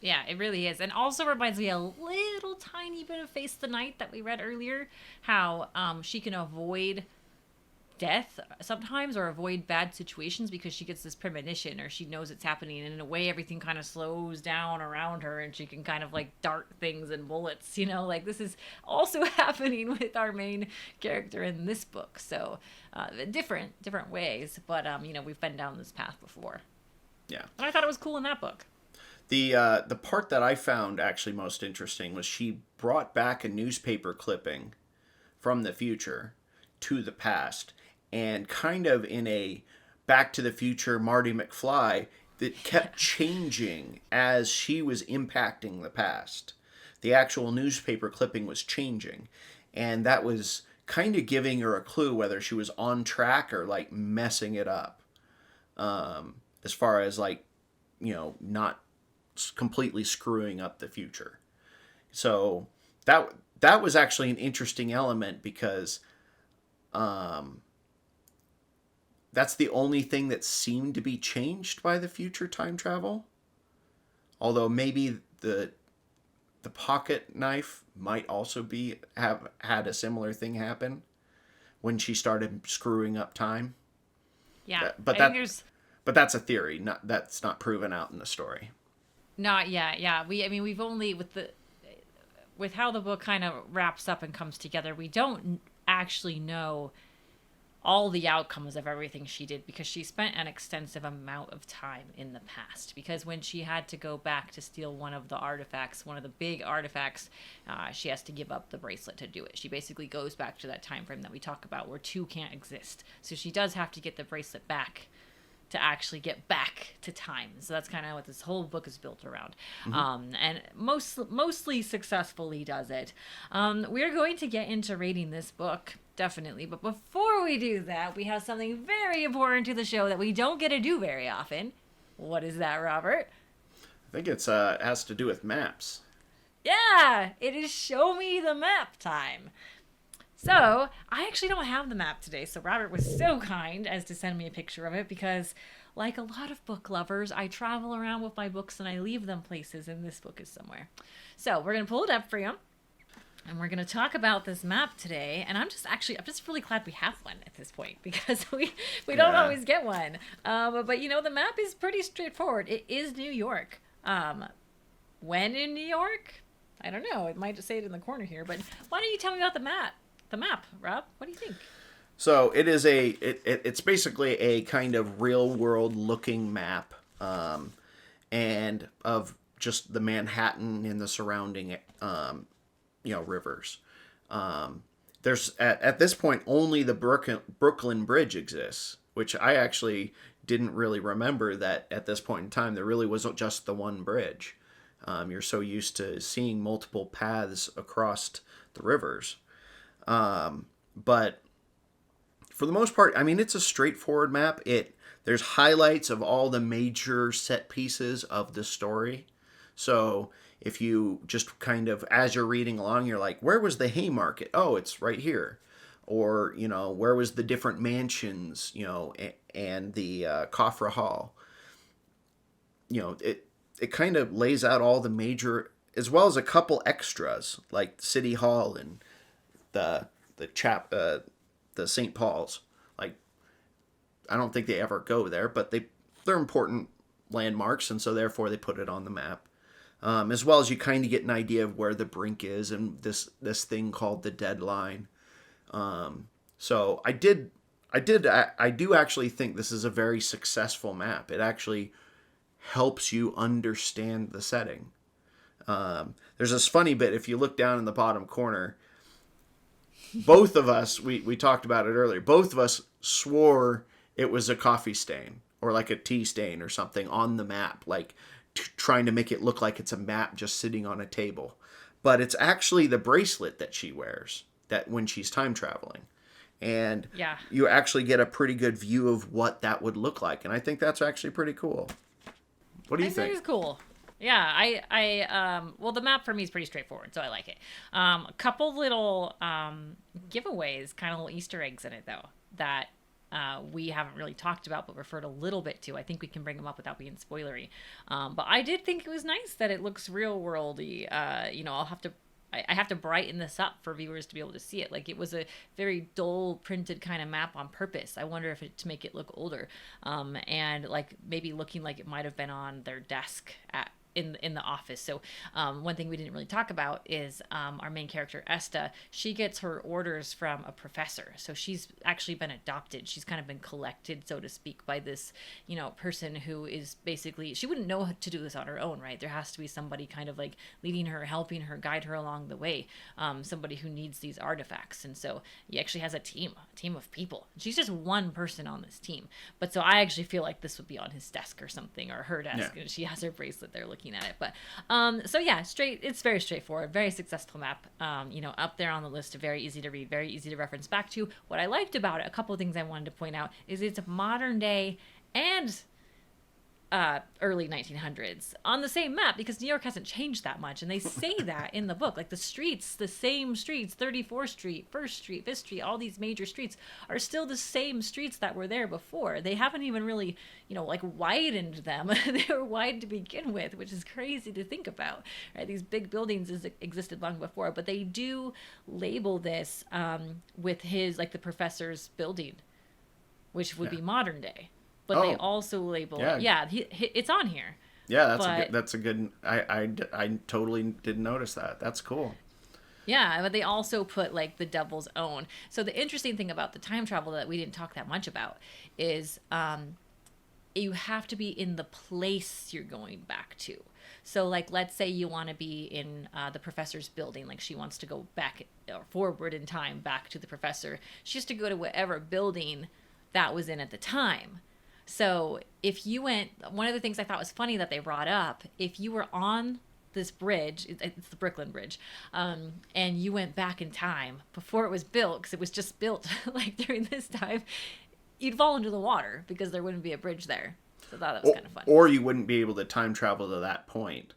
Yeah, it really is. And also reminds me a little tiny bit of Face the Night that we read earlier. How she can avoid death sometimes or avoid bad situations because she gets this premonition, or she knows it's happening, and in a way everything kind of slows down around her and she can kind of like dart things and bullets, like this is also happening with our main character in this book. So different ways, but we've been down this path before. Yeah. And I thought it was cool in that book. The part that I found actually most interesting was she brought back a newspaper clipping from the future to the past, and kind of in a Back to the Future Marty McFly that kept changing as she was impacting the past. The actual newspaper clipping was changing, and that was kind of giving her a clue whether she was on track or like messing it up, as far as like not completely screwing up the future. So that was actually an interesting element, because that's the only thing that seemed to be changed by the future time travel. Although maybe the pocket knife might also have had a similar thing happen when she started screwing up time. Yeah, but that's a theory. That's not proven out in the story. Not yet. Yeah, we've only with how the book kind of wraps up and comes together, we don't actually know all the outcomes of everything she did, because she spent an extensive amount of time in the past. Because when she had to go back to steal one of the big artifacts, she has to give up the bracelet to do it. She basically goes back to that time frame that we talk about where two can't exist. So she does have to get the bracelet back to actually get back to time. So that's kind of what this whole book is built around. Mm-hmm. And mostly successfully does it. We're going to get into rating this book, definitely. But before we do that, we have something very important to the show that we don't get to do very often. What is that, Robert? I think it has to do with maps. Yeah, it is Show Me the Map time. So, I actually don't have the map today, so Robert was so kind as to send me a picture of it, because, like a lot of book lovers, I travel around with my books and I leave them places, and this book is somewhere. So, we're going to pull it up for you, and we're going to talk about this map today, and I'm just really glad we have one at this point, because we don't always get one. But the map is pretty straightforward. It is New York. When in New York? I don't know. It might just say it in the corner here, but why don't you tell me about the map? The map, Rob. What do you think? So it is it's basically a kind of real world looking map, and of just the Manhattan and the surrounding, rivers. There's at this point only the Brooklyn Bridge exists, which I actually didn't really remember that at this point in time there really wasn't just the one bridge. You're so used to seeing multiple paths across the rivers. But for the most part, it's a straightforward map. There's highlights of all the major set pieces of the story. So if you just kind of, as you're reading along, you're like, where was the Haymarket? Oh, it's right here. Or, where was the different mansions, and the Coffra Hall? It kind of lays out all the major, as well as a couple extras, like City Hall and the St. Paul's. Like, I don't think they ever go there, but they're important landmarks, and so therefore they put it on the map. As well as you kind of get an idea of where the brink is and this thing called the deadline. So I do actually think this is a very successful map. It actually helps you understand the setting. There's this funny bit, if you look down in the bottom corner, both of us, we talked about it earlier, both of us swore it was a coffee stain or like a tea stain or something on the map, like trying to make it look like it's a map just sitting on a table. But it's actually the bracelet that she wears that when she's time traveling. And you actually get a pretty good view of what that would look like. And I think that's actually pretty cool. What do you think? It is cool. Yeah, well, the map for me is pretty straightforward, so I like it. A couple little giveaways, kind of little Easter eggs in it, though, that we haven't really talked about, but referred a little bit to. I think we can bring them up without being spoilery. But I did think it was nice that it looks real worldy. I'll have to I have to brighten this up for viewers to be able to see it. Like, it was a very dull printed kind of map on purpose. I wonder if it to make it look older, and like maybe looking like it might have been on their desk at in the office. So one thing we didn't really talk about is our main character Esta. She gets her orders from a professor, so she's actually been adopted. She's kind of been collected, so to speak, by this person who is basically, she wouldn't know how to do this on her own, right? There has to be somebody kind of like leading her, helping her, guide her along the way, somebody who needs these artifacts. And so he actually has a team of people. She's just one person on this team, but so I actually feel like this would be on his desk or something, or her desk. Yeah. And she has her bracelet there looking at it. But so yeah, it's very straightforward, very successful map, up there on the list, very easy to read, very easy to reference back to. What I liked about it, a couple of things I wanted to point out, is it's modern day and early 1900s on the same map, because New York hasn't changed that much, and they say that in the book. Like, the streets, the same streets, 34th Street, 1st Street, 5th Street, all these major streets are still the same streets that were there before. They haven't even really, widened them. They were wide to begin with, which is crazy to think about, right? These big buildings existed long before, but they do label this with the professor's building, which would be modern day. But they also label it. Yeah, it's on here. Yeah, that's a good. I totally didn't notice that. That's cool. Yeah, but they also put like the Devil's Own. So the interesting thing about the time travel that we didn't talk that much about is you have to be in the place you're going back to. So like, let's say you want to be in the professor's building. Like, she wants to go back or forward in time back to the professor. She has to go to whatever building that was in at the time. So if you went, one of the things I thought was funny that they brought up, if you were on this bridge, it's the Brooklyn Bridge, and you went back in time before it was built, because it was just built like during this time, you'd fall into the water because there wouldn't be a bridge there. So I thought that was kind of fun. Or you wouldn't be able to time travel to that point.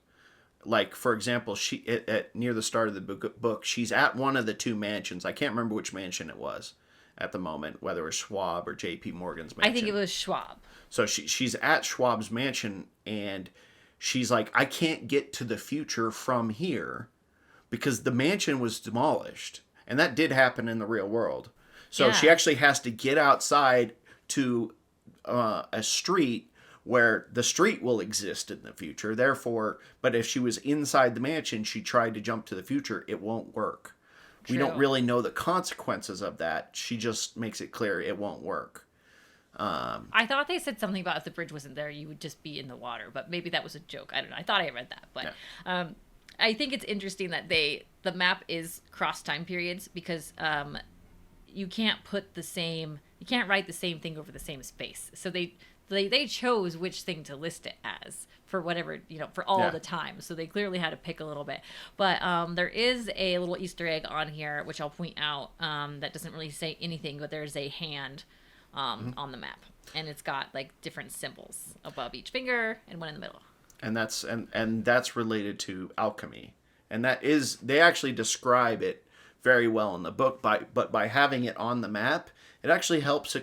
Like, for example, she at near the start of the book, she's at one of the two mansions. I can't remember which mansion it was at the moment, whether it was Schwab or J.P. Morgan's mansion. I think it was Schwab. So she's at Schwab's mansion, and she's like, I can't get to the future from here because the mansion was demolished. And that did happen in the real world. So she actually has to get outside to a street where the street will exist in the future. Therefore, but if she was inside the mansion, she tried to jump to the future, it won't work. True. We don't really know the consequences of that. She just makes it clear it won't work. I thought they said something about if the bridge wasn't there, you would just be in the water, but maybe that was a joke. I don't know. I thought I read that, but I think it's interesting that the map is cross time periods, because you can't write the same thing over the same space. So they chose which thing to list it as for whatever, for all the time. So they clearly had to pick a little bit. But there is a little Easter egg on here, which I'll point out, that doesn't really say anything, but there's a hand on the map. And it's got like different symbols above each finger and one in the middle. And that's related to alchemy. And they actually describe it very well in the book, but by having it on the map, it actually helps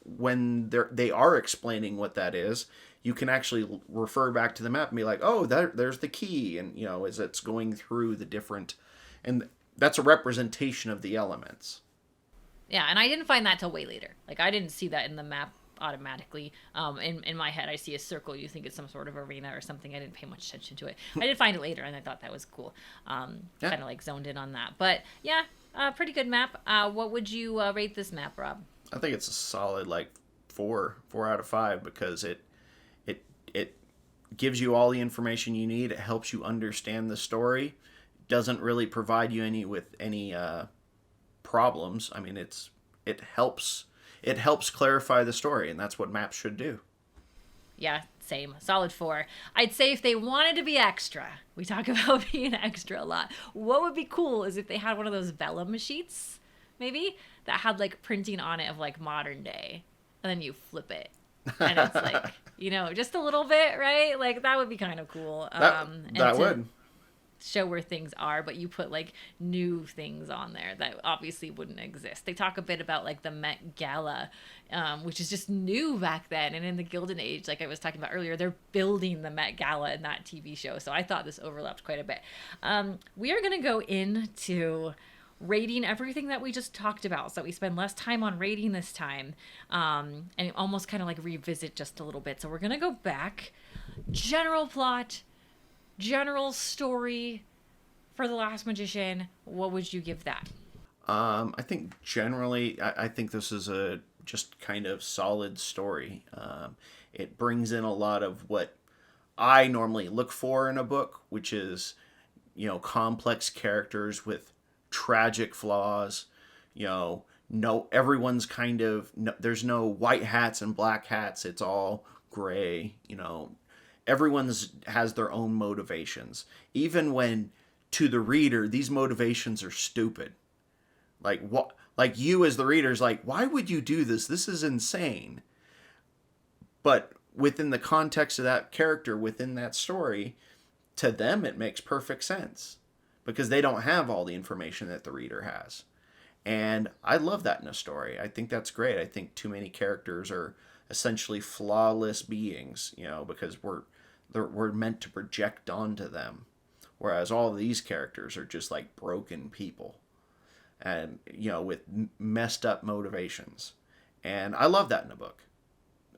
when they are explaining what that is. You can actually refer back to the map and be like, oh, there's the key, and as it's going through the different, and that's a representation of the elements. Yeah, and I didn't find that till way later. Like, I didn't see that in the map automatically. In my head, I see a circle. You think it's some sort of arena or something. I didn't pay much attention to it. I did find it later, and I thought that was cool. Kind of like zoned in on that. But yeah, pretty good map. What would you rate this map, Rob? I think it's a solid 4 out of 5, because it gives you all the information you need. It helps you understand the story. It doesn't really provide you any problems. I mean, it helps clarify the story, and that's what maps should do. Yeah, same. Solid 4. I'd say if they wanted to be extra, we talk about being extra a lot. What would be cool is if they had one of those vellum sheets, maybe, that had printing on it of modern day, and then you flip it, and it's just a little bit, right? That would be kind of cool. That would. show where things are, but you put like new things on there that obviously wouldn't exist. They talk a bit about like the Met Gala, which is just new back then. And in the Gilded Age, like I was talking about earlier, they're building the Met Gala in that TV show. So I thought this overlapped quite a bit. We are going to go into rating everything that we just talked about, so we spend less time on rating this time, and almost kind of like revisit just a little bit. So we're gonna go back, general plot, general story for The Last Magician. What would you give that? I think generally, I think this is a just kind of solid story. It brings in a lot of what I normally look for in a book, which is, complex characters with tragic flaws. No, everyone's kind of, no, there's no white hats and black hats. It's all gray. Everyone's has their own motivations, even when to the reader these motivations are stupid. Like what? Like you as the reader's like, why would you do this? This is insane. But within the context of that character, within that story, to them it makes perfect sense because they don't have all the information that the reader has. And I love that in a story. I think that's great. I think too many characters are essentially flawless beings, because we're meant to project onto them. Whereas all of these characters are just like broken people and, with messed up motivations. And I love that in a book.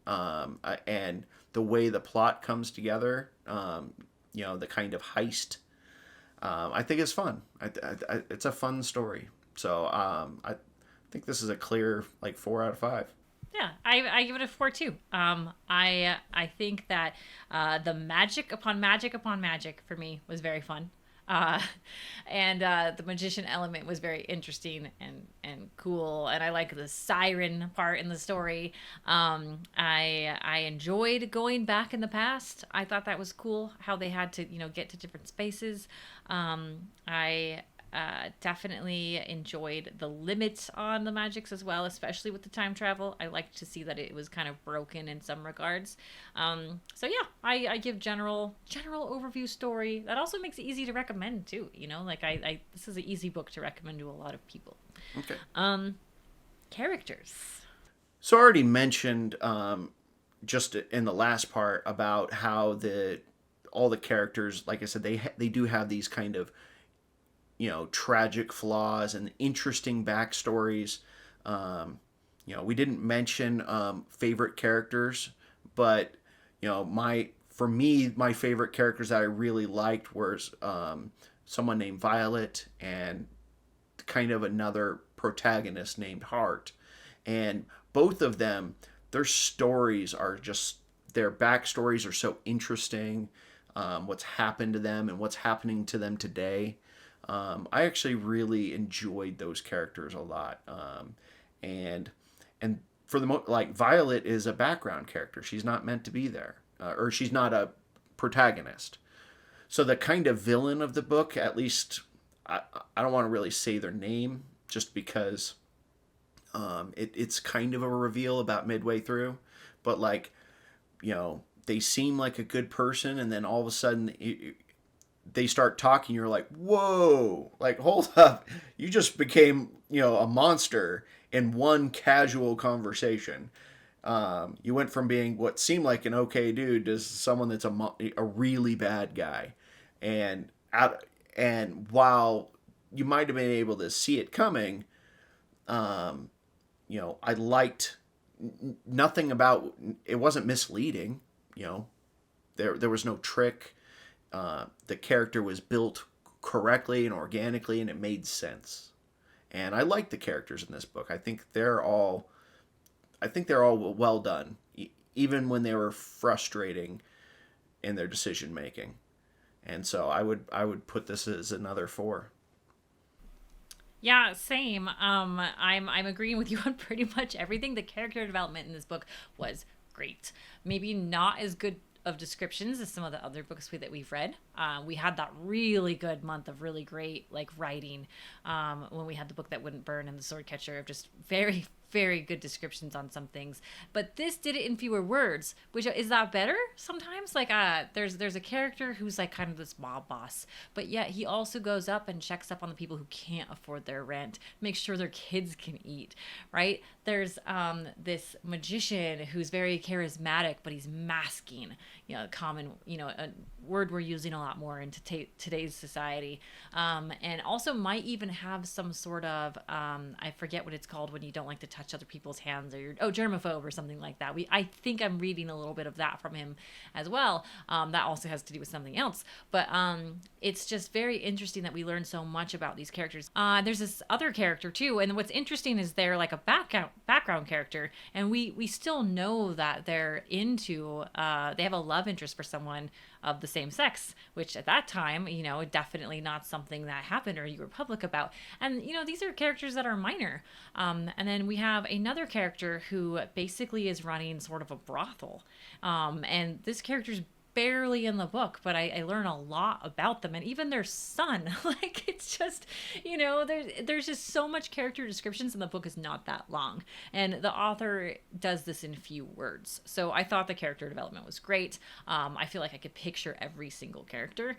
And the way the plot comes together, the kind of heist, I think it's fun. It's a fun story. So I think this is a clear 4 out of 5. Yeah, I give it a 4 too. I think that the magic upon magic upon magic for me was very fun. And the magician element was very interesting and cool, and I like the siren part in the story. I enjoyed going back in the past. I thought that was cool how they had to get to different spaces. I definitely enjoyed the limits on the magics as well, especially with the time travel. I liked to see that it was kind of broken in some regards. So yeah, I give general overview story. That also makes it easy to recommend too. This is an easy book to recommend to a lot of people. Okay. Characters. So I already mentioned just in the last part about how all the characters, like I said, they do have these kind of tragic flaws and interesting backstories. We didn't mention favorite characters, but my favorite characters that I really liked was someone named Violet and kind of another protagonist named Hart. And both of them, their backstories are so interesting. What's happened to them and what's happening to them today. I actually really enjoyed those characters a lot. And for the Violet is a background character. She's not meant to be there, or she's not a protagonist. So the kind of villain of the book, at least, I don't want to really say their name just because it's kind of a reveal about midway through. But they seem like a good person, and then all of a sudden they start talking, you're like, whoa, hold up. You just became, a monster in one casual conversation. You went from being what seemed like an okay dude to someone that's a really bad guy. And while you might have been able to see it coming, I liked nothing about it. Wasn't misleading. There was no trick. The character was built correctly and organically, and it made sense. And I like the characters in this book. I think they're all well done, even when they were frustrating in their decision making. And so I would put this as another 4. Yeah, same. I'm agreeing with you on pretty much everything. The character development in this book was great. Maybe not as good of descriptions as some of the other books that we've read. We had that really good month of really great writing when we had The Book That Wouldn't Burn and The Sword Catcher, of just very very good descriptions on some things, but this did it in fewer words. Which, is that better sometimes? Like, there's a character who's like kind of this mob boss, but yet he also goes up and checks up on the people who can't afford their rent, makes sure their kids can eat, right? There's this magician who's very charismatic, but he's masking, common, a word we're using a lot more in today's society, and also might even have some sort of I forget what it's called when you don't like to touch other people's hands, or germaphobe or something like that. I think I'm reading a little bit of that from him as well. That also has to do with something else, but it's just very interesting that we learn so much about these characters. There's this other character too, and what's interesting is they're like a background character, and we still know that they're into they have a love interest for someone of the same sex, which at that time, definitely not something that happened or you were public about. And, these are characters that are minor. And then we have another character who basically is running sort of a brothel. And this character's barely in the book, but I learn a lot about them, and even their son. Like, it's just, there's just so much character descriptions, and the book is not that long, and the author does this in few words. So I thought the character development was great. I feel like I could picture every single character.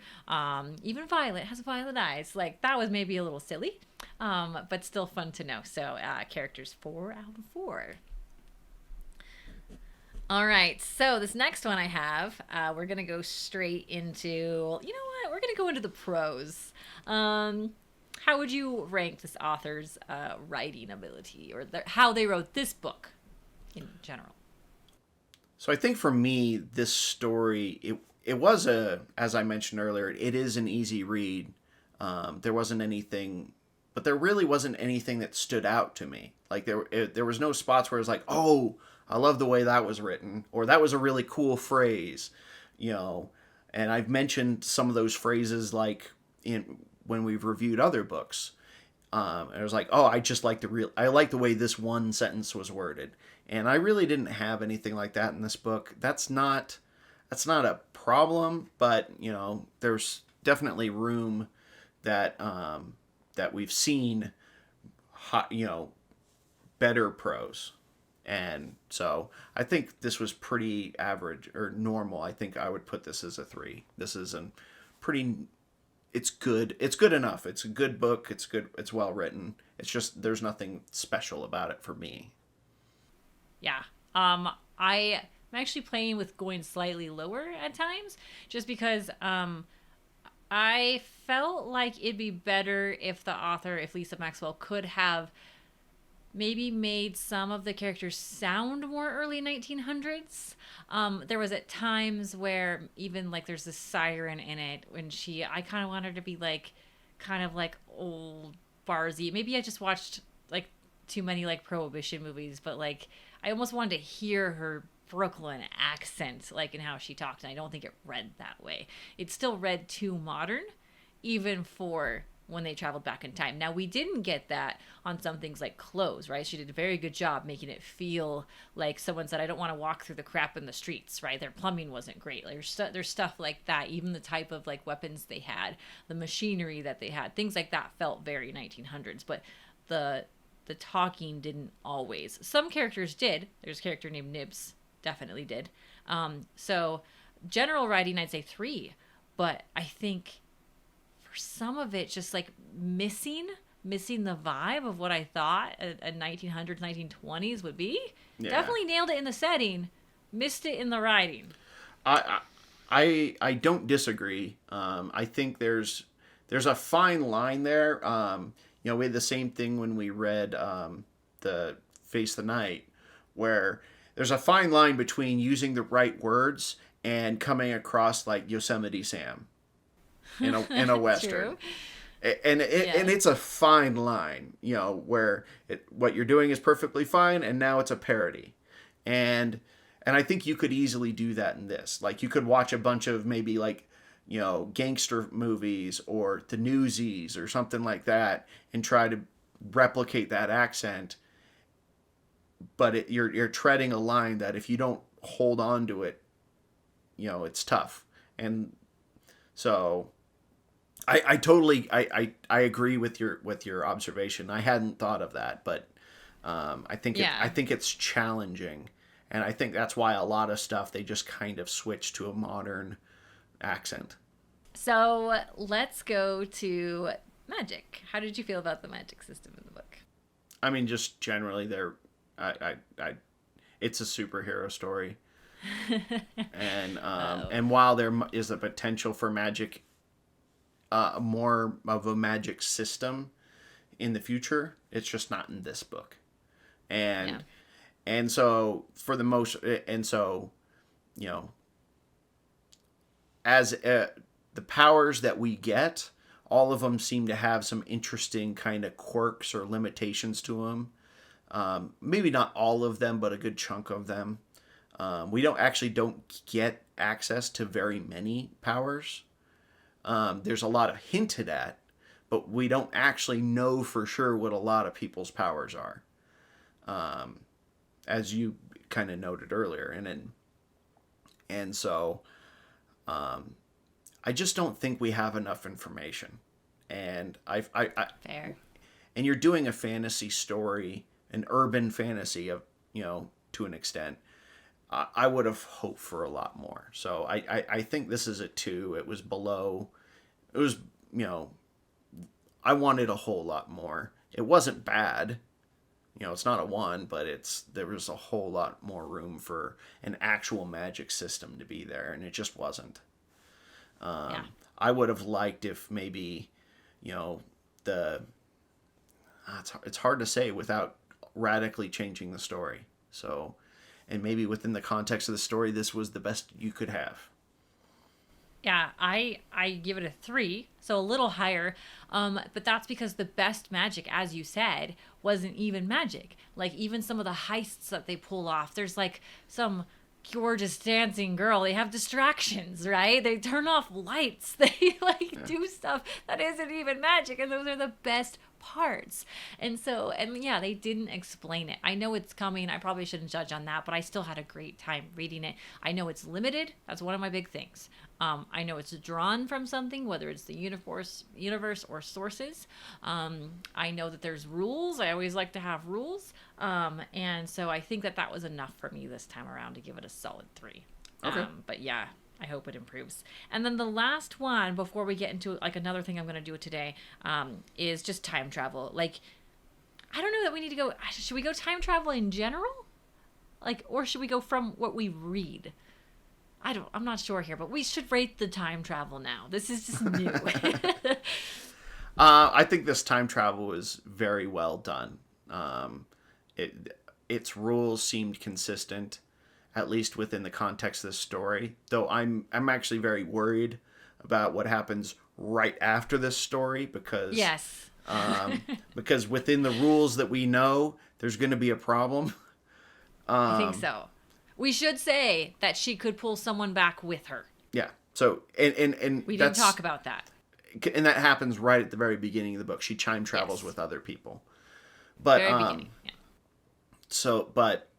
Even Violet has violet eyes. Like, that was maybe a little silly, but still fun to know. So characters 4 out of 4. All right, so this next one I have, we're going to go straight into, we're going to go into the prose. How would you rank this author's writing ability, or how they wrote this book in general? So I think for me, this story, it was as I mentioned earlier, it is an easy read. There wasn't anything, but there really wasn't anything that stood out to me. Like, there was no spots where it was like, oh, I love the way that was written, or that was a really cool phrase, and I've mentioned some of those phrases like when we've reviewed other books. And it was like, oh, I like the way this one sentence was worded, and I really didn't have anything like that in this book. That's not a problem, but there's definitely room that we've seen, better prose. And so I think this was pretty average or normal. I think I would put this as a 3. This is it's good. It's good enough. It's a good book. It's good. It's well written. It's just, there's nothing special about it for me. Yeah. I'm actually playing with going slightly lower at times, just because I felt like it'd be better if Lisa Maxwell could have maybe made some of the characters sound more early 1900s. There was at times where even like there's this siren in it when I kind of wanted her to be like, kind of like old Barzy. Maybe I just watched like too many like Prohibition movies, but like I almost wanted to hear her Brooklyn accent, like in how she talked, and I don't think it read that way. It still read too modern, even for when they traveled back in time. Now, we didn't get that on some things like Clothes, right? She did a very good job making it feel like someone said, I don't want to walk through the crap in the streets, right? Their plumbing wasn't great. Like, there's stuff like that. Even the type of like weapons they had, the machinery that they had, things like that felt very 1900s. But the talking didn't always. Some characters did. There's a character named Nibs, definitely did. So general writing, I'd say 3. But I think some of it just like missing the vibe of what I thought a 1900s 1920s would be. Yeah. Definitely nailed it in the setting, missed it in the writing. I don't disagree. I think there's a fine line there. We had the same thing when we read the Face the Night, where there's a fine line between using the right words and coming across like Yosemite Sam in a Western. And it's a fine line, where what you're doing is perfectly fine, and now it's a parody. And I think you could easily do that in this. Like, you could watch a bunch of maybe like, gangster movies or the Newsies or something like that and try to replicate that accent. But you're treading a line that if you don't hold on to it, it's tough. And so I totally I agree with your observation. I hadn't thought of that, but Yeah. I think it's challenging, and I think that's why a lot of stuff they just kind of switch to a modern accent. So let's go to magic. How did you feel about the magic system in the book? I mean, just generally, it's a superhero story, Oh, and while there is a potential for magic, more of a magic system in the future, it's just not in this book, yeah. and and so for the most, and so you know, as the powers that we get, all of them seem to have some interesting kind of quirks or limitations to them. Maybe not all of them, but a good chunk of them. We don't get access to very many powers. There's a lot of hinted at, but we don't actually know for sure what a lot of people's powers are, as you kind of noted earlier, and so I just don't think we have enough information. And Fair. and you're doing a fantasy story, an urban fantasy of to an extent. I would have hoped for a lot more. So I think this is a 2. It was below. It was I wanted a whole lot more. It wasn't bad. It's not a 1, but there was a whole lot more room for an actual magic system to be there, and it just wasn't. Yeah. I would have liked if maybe, the it's hard to say without radically changing the story. So, and maybe within the context of the story, this was the best you could have. Yeah, I give it a 3, so a little higher. But that's because the best magic, as you said, wasn't even magic. Like even some of the heists that they pull off, there's like some gorgeous dancing girl. They have distractions, right? They turn off lights. They do stuff that isn't even magic, and those are the best parts. And yeah, they didn't explain it. I know it's coming. I probably shouldn't judge on that, but I still had a great time reading it. I know it's limited. That's one of my big things. I know it's drawn from something, whether it's the universe or sources. I know that there's rules. I always like to have rules. And so I think that was enough for me this time around to give it a solid 3. Okay. But yeah, I hope it improves. And then the last one, before we get into like another thing I'm going to do today, is just time travel. Like, I don't know that we need to go. Should we go time travel in general? Like, or should we go from what we read? I'm not sure here, but we should rate the time travel now. This is just new. I think this time travel was very well done. Its rules seemed consistent, at least within the context of the story. Though I'm actually very worried about what happens right after this story because Yes. because within the rules that we know, there's going to be a problem. I think so. We should say that she could pull someone back with her. Yeah. So and We didn't talk about that. and that happens right at the very beginning of the book. She time travels with other people. But Very beginning. Yeah. so but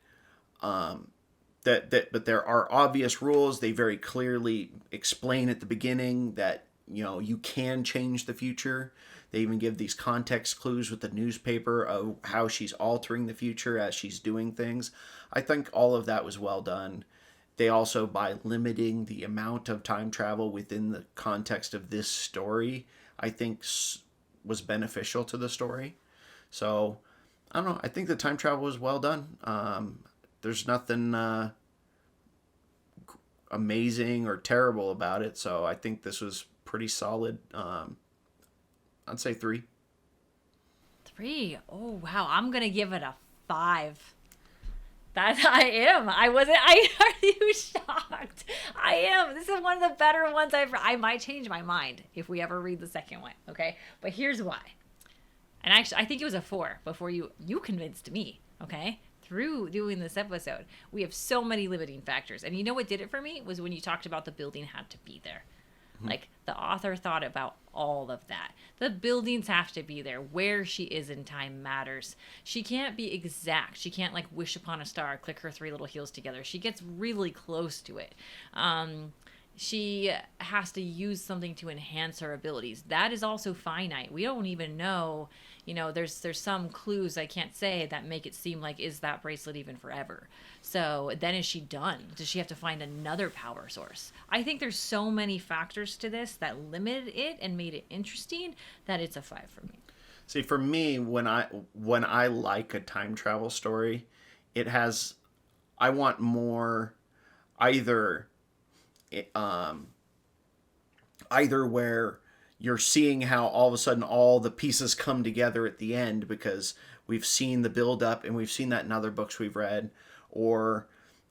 but there are obvious rules. They very clearly explain at the beginning that you can change the future. They even give these context clues with the newspaper of how she's altering the future as she's doing things. I think all of that was well done. They also, by limiting the amount of time travel within the context of this story, I think was beneficial to the story. So, I don't know. I think the time travel was well done. There's nothing amazing or terrible about it. So, I think this was pretty solid. I'd say 3. 3. Oh wow, I'm gonna give it a 5. That I am. I wasn't. Are you shocked? I am. This is one of the better ones I might change my mind if we ever read the second one. Okay, but here's why. And actually, I think it was a 4 before you convinced me. Okay, through doing this episode, we have so many limiting factors, and you know what did it for me was when you talked about the building had to be there. Like, the author thought about all of that. The buildings have to be there. Where she is in time matters. She can't be exact. She can't, like, wish upon a star, click her 3 little heels together. She gets really close to it. she has to use something to enhance her abilities. That is also finite. We don't even know, there's some clues I can't say that make it seem like, is that bracelet even forever? So then is she done? Does she have to find another power source? I think there's so many factors to this that limited it and made it interesting that it's a 5 for me. See, for me, when I like a time travel story, it has I want more, either um either where you're seeing how all of a sudden all the pieces come together at the end because we've seen the build up and we've seen that in other books we've read, or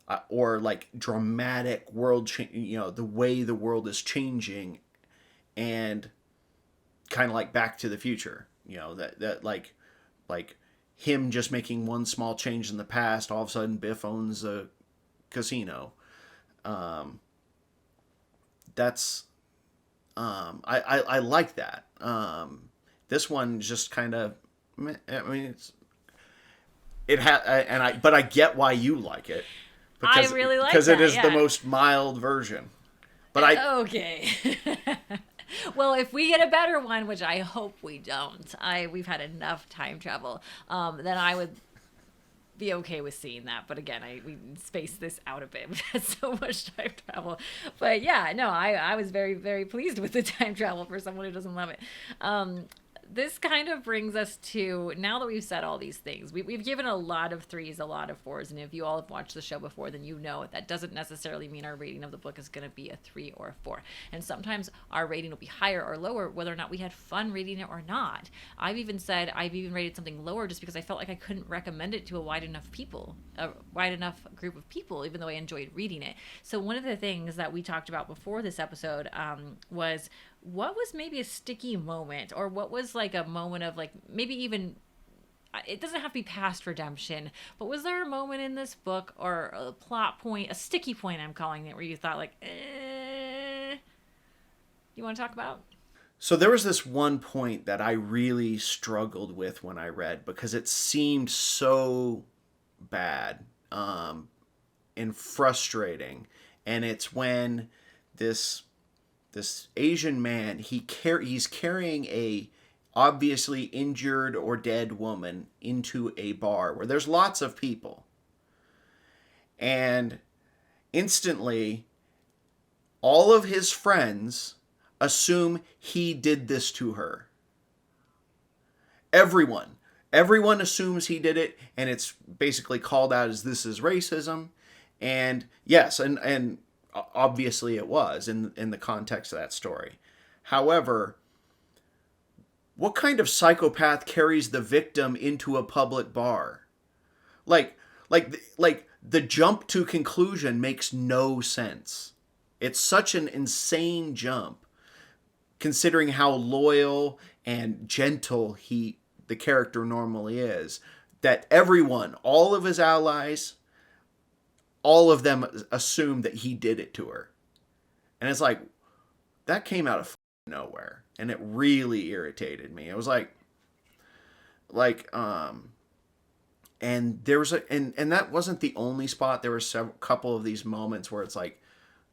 like dramatic world change, the way the world is changing, and kind of like Back to the Future, that like him just making one small change in the past, all of a sudden Biff owns a casino. That's I like that. This one just kind of, I mean, but I get why you like it, because I really like because that, it is the most mild version. But okay. Well, if we get a better one, which I hope we don't, we've had enough time travel, then I would be okay with seeing that. But again, we space this out a bit. We've had so much time travel. But yeah, no, I was very, very pleased with the time travel for someone who doesn't love it. This kind of brings us to, now that we've said all these things, we've given a lot of 3s, a lot of 4s, and if you all have watched the show before, then you know that doesn't necessarily mean our rating of the book is going to be a 3 or a 4. And sometimes our rating will be higher or lower, whether or not we had fun reading it or not. I've even rated something lower just because I felt like I couldn't recommend it to a wide enough group of people, even though I enjoyed reading it. So one of the things that we talked about before this episode was, what was maybe a sticky moment, or what was like a moment of like, maybe even, it doesn't have to be past redemption, but was there a moment in this book or a plot point, a sticky point I'm calling it, where you thought like, you want to talk about? So there was this one point that I really struggled with when I read, because it seemed so bad, and frustrating. And it's when this Asian man, he's carrying a obviously injured or dead woman into a bar where there's lots of people. And instantly, all of his friends assume he did this to her. Everyone assumes he did it, and it's basically called out as, this is racism. And yes, and obviously it was in the context of that story. However, what kind of psychopath carries the victim into a public bar? Like the jump to conclusion makes no sense. It's such an insane jump, considering how loyal and gentle the character normally is, that everyone, all of his allies, all of them assume that he did it to her. And it's like, that came out of nowhere, and it really irritated me. It was and there was and that wasn't the only spot. There were couple of these moments where it's like,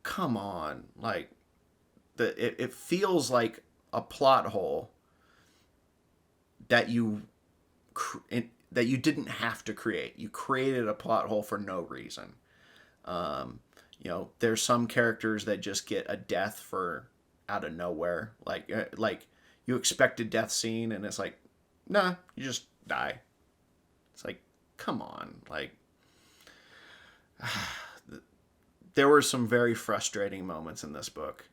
come on, like it feels like a plot hole that you didn't have to create. You created a plot hole for no reason. There's some characters that just get a death for out of nowhere. Like you expect a death scene, and it's like, nah, you just die. It's like, come on. Like, there were some very frustrating moments in this book,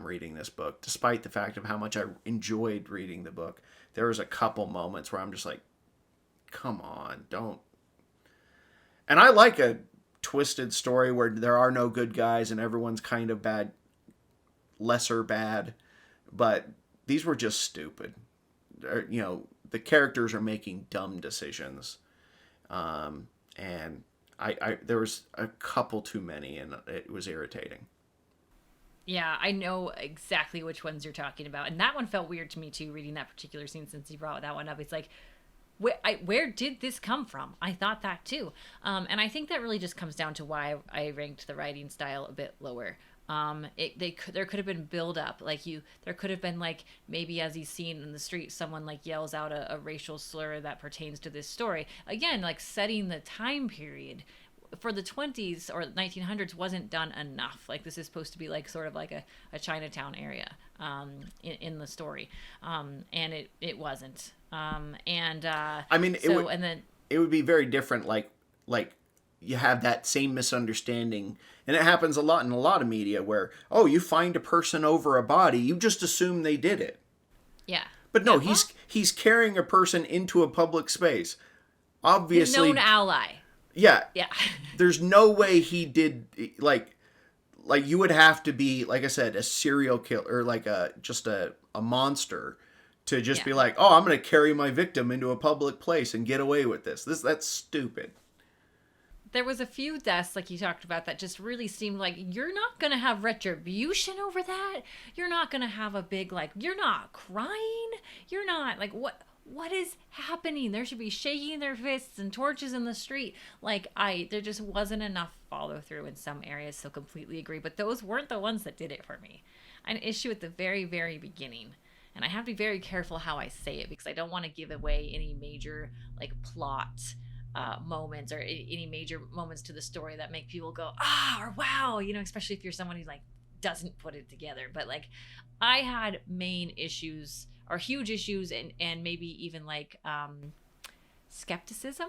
reading this book, despite the fact of how much I enjoyed reading the book. There was a couple moments where I'm just like, come on, don't. And I like a twisted story where there are no good guys and everyone's kind of bad, lesser bad, but these were just stupid. The characters are making dumb decisions, and I there was a couple too many, and it was irritating. Yeah, I know exactly which ones you're talking about, and that one felt weird to me too, reading that particular scene, since you brought that one up. It's like, where did this come from? I thought that too. And I think that really just comes down to why I ranked the writing style a bit lower. There could have been build up, like there could have been like maybe as he's seen in the street, someone like yells out a racial slur that pertains to this story. Again, like setting the time period for the 20s or 1900s wasn't done enough. Like this is supposed to be like sort of like a Chinatown area in the story, and it wasn't. I mean, so and then it would be very different. Like you have that same misunderstanding, and it happens a lot in a lot of media where, oh, you find a person over a body, you just assume they did it. yeah, But no, yeah, well, he's carrying a person into a public space. Obviously, his known ally. yeah. Yeah. There's no way he did like you would have to be, like I said, a serial killer, or like just a monster to just be like, oh, I'm going to carry my victim into a public place and get away with this. That's stupid. There was a few deaths, like you talked about, that just really seemed like you're not going to have retribution over that. You're not going to have a big, like, you're not crying. You're not, like, what is happening? There should be shaking their fists and torches in the street. Like, there just wasn't enough follow through in some areas, so completely agree. But those weren't the ones that did it for me. An issue at the very, very beginning. And I have to be very careful how I say it because I don't want to give away any major, like, plot moments or any major moments to the story that make people go or wow, especially if you're someone who like doesn't put it together. But like I had main issues or huge issues and maybe even like skepticism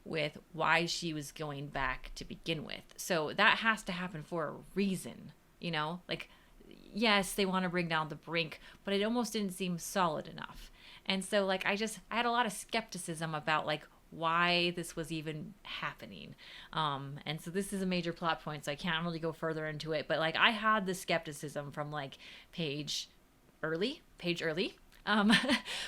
with why she was going back to begin with. So that has to happen for a reason, like yes, they want to bring down the brink, but it almost didn't seem solid enough. And so like I had a lot of skepticism about like why this was even happening. And so this is a major plot point, so I can't really go further into it. But like I had the skepticism from like page early,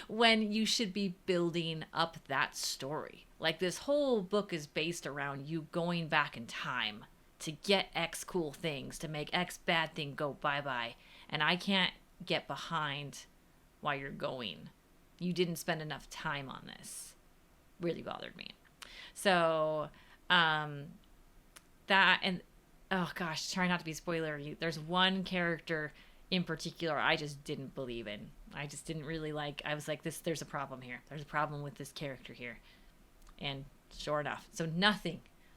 when you should be building up that story. Like this whole book is based around you going back in time to get X cool things, to make X bad thing go bye-bye. And I can't get behind why you're going. You didn't spend enough time on this. Really bothered me. So that, and oh gosh, try not to be spoilery. There's one character in particular I just didn't believe in. I just didn't really like. I was like, there's a problem here. There's a problem with this character here. And sure enough, so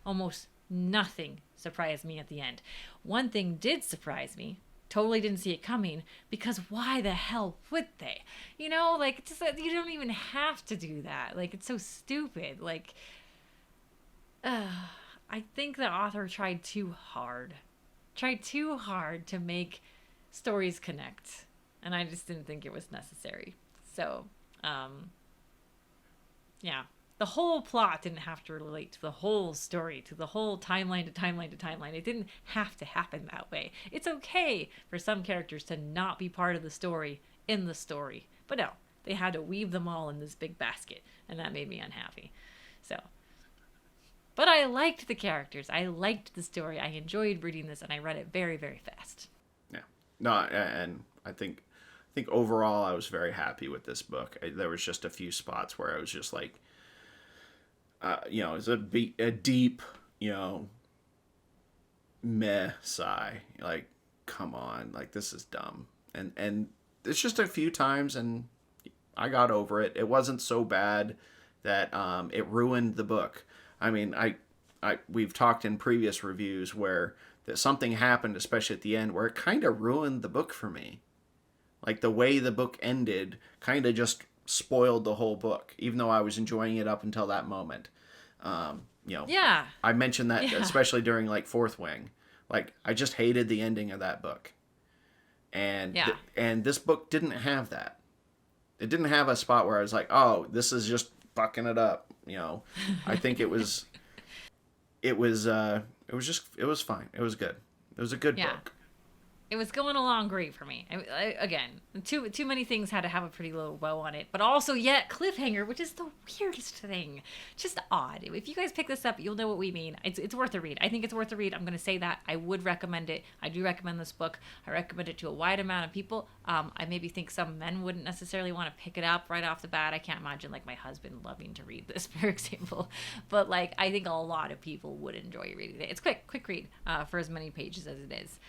almost nothing surprised me at the end. One thing did surprise me. Totally didn't see it coming, because why the hell would they? Like, just, you don't even have to do that. Like, it's so stupid. Like, I think the author tried too hard to make stories connect, and I just didn't think it was necessary. So, yeah. The whole plot didn't have to relate to the whole story, to the whole timeline to timeline to timeline. It didn't have to happen that way. It's okay for some characters to not be part of the story in the story. But no, they had to weave them all in this big basket, and that made me unhappy. So, but I liked the characters. I liked the story. I enjoyed reading this, and I read it very, very fast. Yeah. No, and I think overall I was very happy with this book. There was just a few spots where I was just like, it's a deep, meh sigh. Like, come on, like this is dumb. And it's just a few times, and I got over it. It wasn't so bad that it ruined the book. I mean, we've talked in previous reviews where that something happened, especially at the end, where it kind of ruined the book for me. Like the way the book ended kind of just spoiled the whole book, even though I was enjoying it up until that moment. Yeah. I mentioned that especially during like Fourth Wing. Like I just hated the ending of that book. And and this book didn't have that. It didn't have a spot where I was like, "Oh, this is just fucking it up." I think it was fine. It was good. It was a good book. It was going along great for me. Again, too many things had to have a pretty little bow on it, but also yet cliffhanger, which is the weirdest thing. Just odd. If you guys pick this up, you'll know what we mean. It's worth a read. I think it's worth a read. I'm going to say that. I would recommend it. I do recommend this book. I recommend it to a wide amount of people. I maybe think some men wouldn't necessarily want to pick it up right off the bat. I can't imagine like my husband loving to read this, for example. But like I think a lot of people would enjoy reading it. It's quick read for as many pages as it is.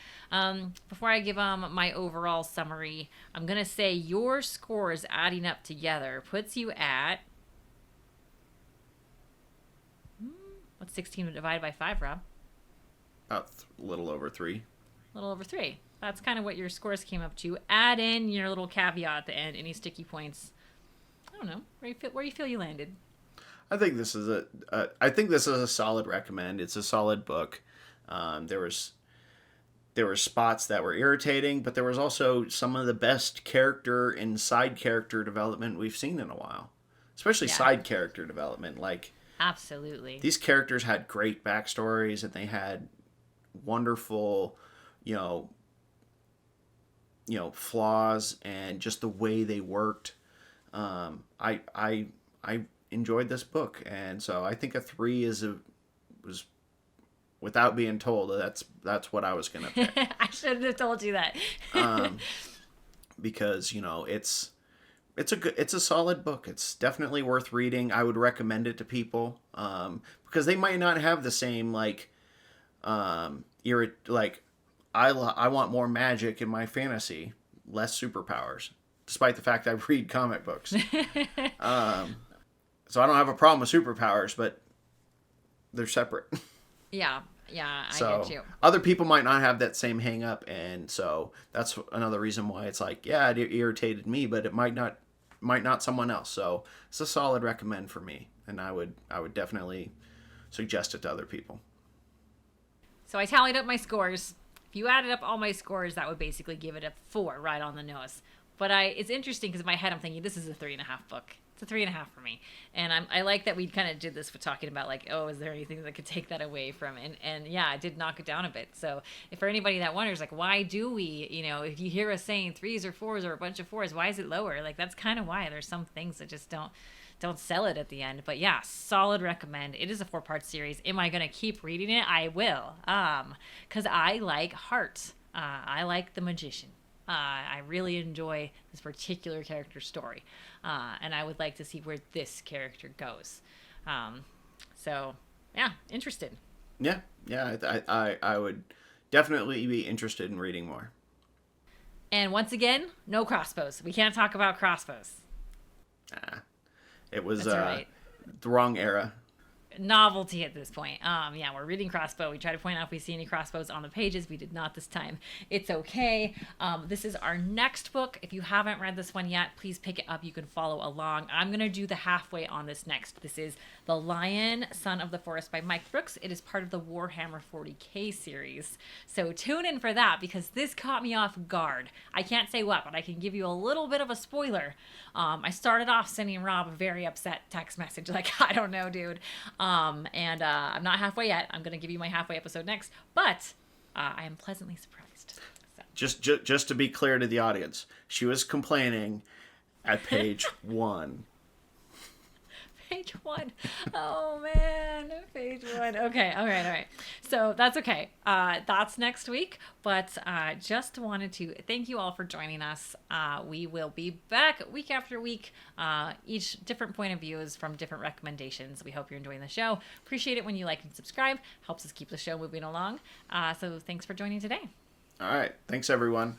Before I give my overall summary, I'm going to say your scores adding up together puts you at... What's 16 divided by 5, Rob? About a little over 3. A little over 3. That's kind of what your scores came up to. Add in your little caveat at the end, any sticky points. I don't know. Where you feel you landed? I think this is a solid recommend. It's a solid book. There were spots that were irritating, but there was also some of the best character and side character development we've seen in a while. Especially side character development. Like, absolutely. These characters had great backstories and they had wonderful, flaws and just the way they worked. I enjoyed this book, and so I think a 3 was without being told, that's what I was gonna pick. I shouldn't have told you that. Because it's a solid book. It's definitely worth reading. I would recommend it to people because they might not have the same I want more magic in my fantasy, less superpowers, despite the fact I read comic books. So I don't have a problem with superpowers, but they're separate. Yeah, I get you. Other people might not have that same hang up, and so that's another reason why it's like, yeah, it irritated me, but it might not someone else. So it's a solid recommend for me, and I would definitely suggest it to other people. So I tallied up my scores. If you added up all my scores, that would basically give it a 4 right on the nose. But it's interesting because in my head I'm thinking this is a 3.5 book. It's a 3.5 for me, and I like that we kind of did this with talking about like, oh, is there anything that could take that away from it? And yeah, I did knock it down a bit. So if for anybody that wonders like, why do we, if you hear us saying 3s or 4s or a bunch of 4s, why is it lower? Like that's kind of why. There's some things that just don't sell it at the end. But yeah, solid recommend. It is a 4-part series. Am I gonna keep reading it? I will, because I like Heart. I like the magician. I really enjoy this particular character's story, and I would like to see where this character goes. So, yeah, interested. Yeah, I would definitely be interested in reading more. And once again, no crossbows. We can't talk about crossbows. It was the wrong era. Novelty at this point. Yeah, we're reading crossbow. We try to point out if we see any crossbows on the pages. We did not this time. It's okay. This is our next book. If you haven't read this one yet, please pick it up. You can follow along. I'm going to do the halfway on this next. This is The Lion, Son of the Forest by Mike Brooks. It is part of the Warhammer 40K series. So tune in for that because this caught me off guard. I can't say what, but I can give you a little bit of a spoiler. I started off sending Rob a very upset text message like, I don't know, dude. I'm not halfway yet. I'm going to give you my halfway episode next, but I am pleasantly surprised. So. Just to be clear to the audience, she was complaining at page 1. Page 1. Oh man, page 1. Okay, all right. So that's okay. That's next week. But just wanted to thank you all for joining us. We will be back week after week. Each different point of views from different recommendations. We hope you're enjoying the show. Appreciate it when you like and subscribe. Helps us keep the show moving along. So thanks for joining today. All right. Thanks, everyone.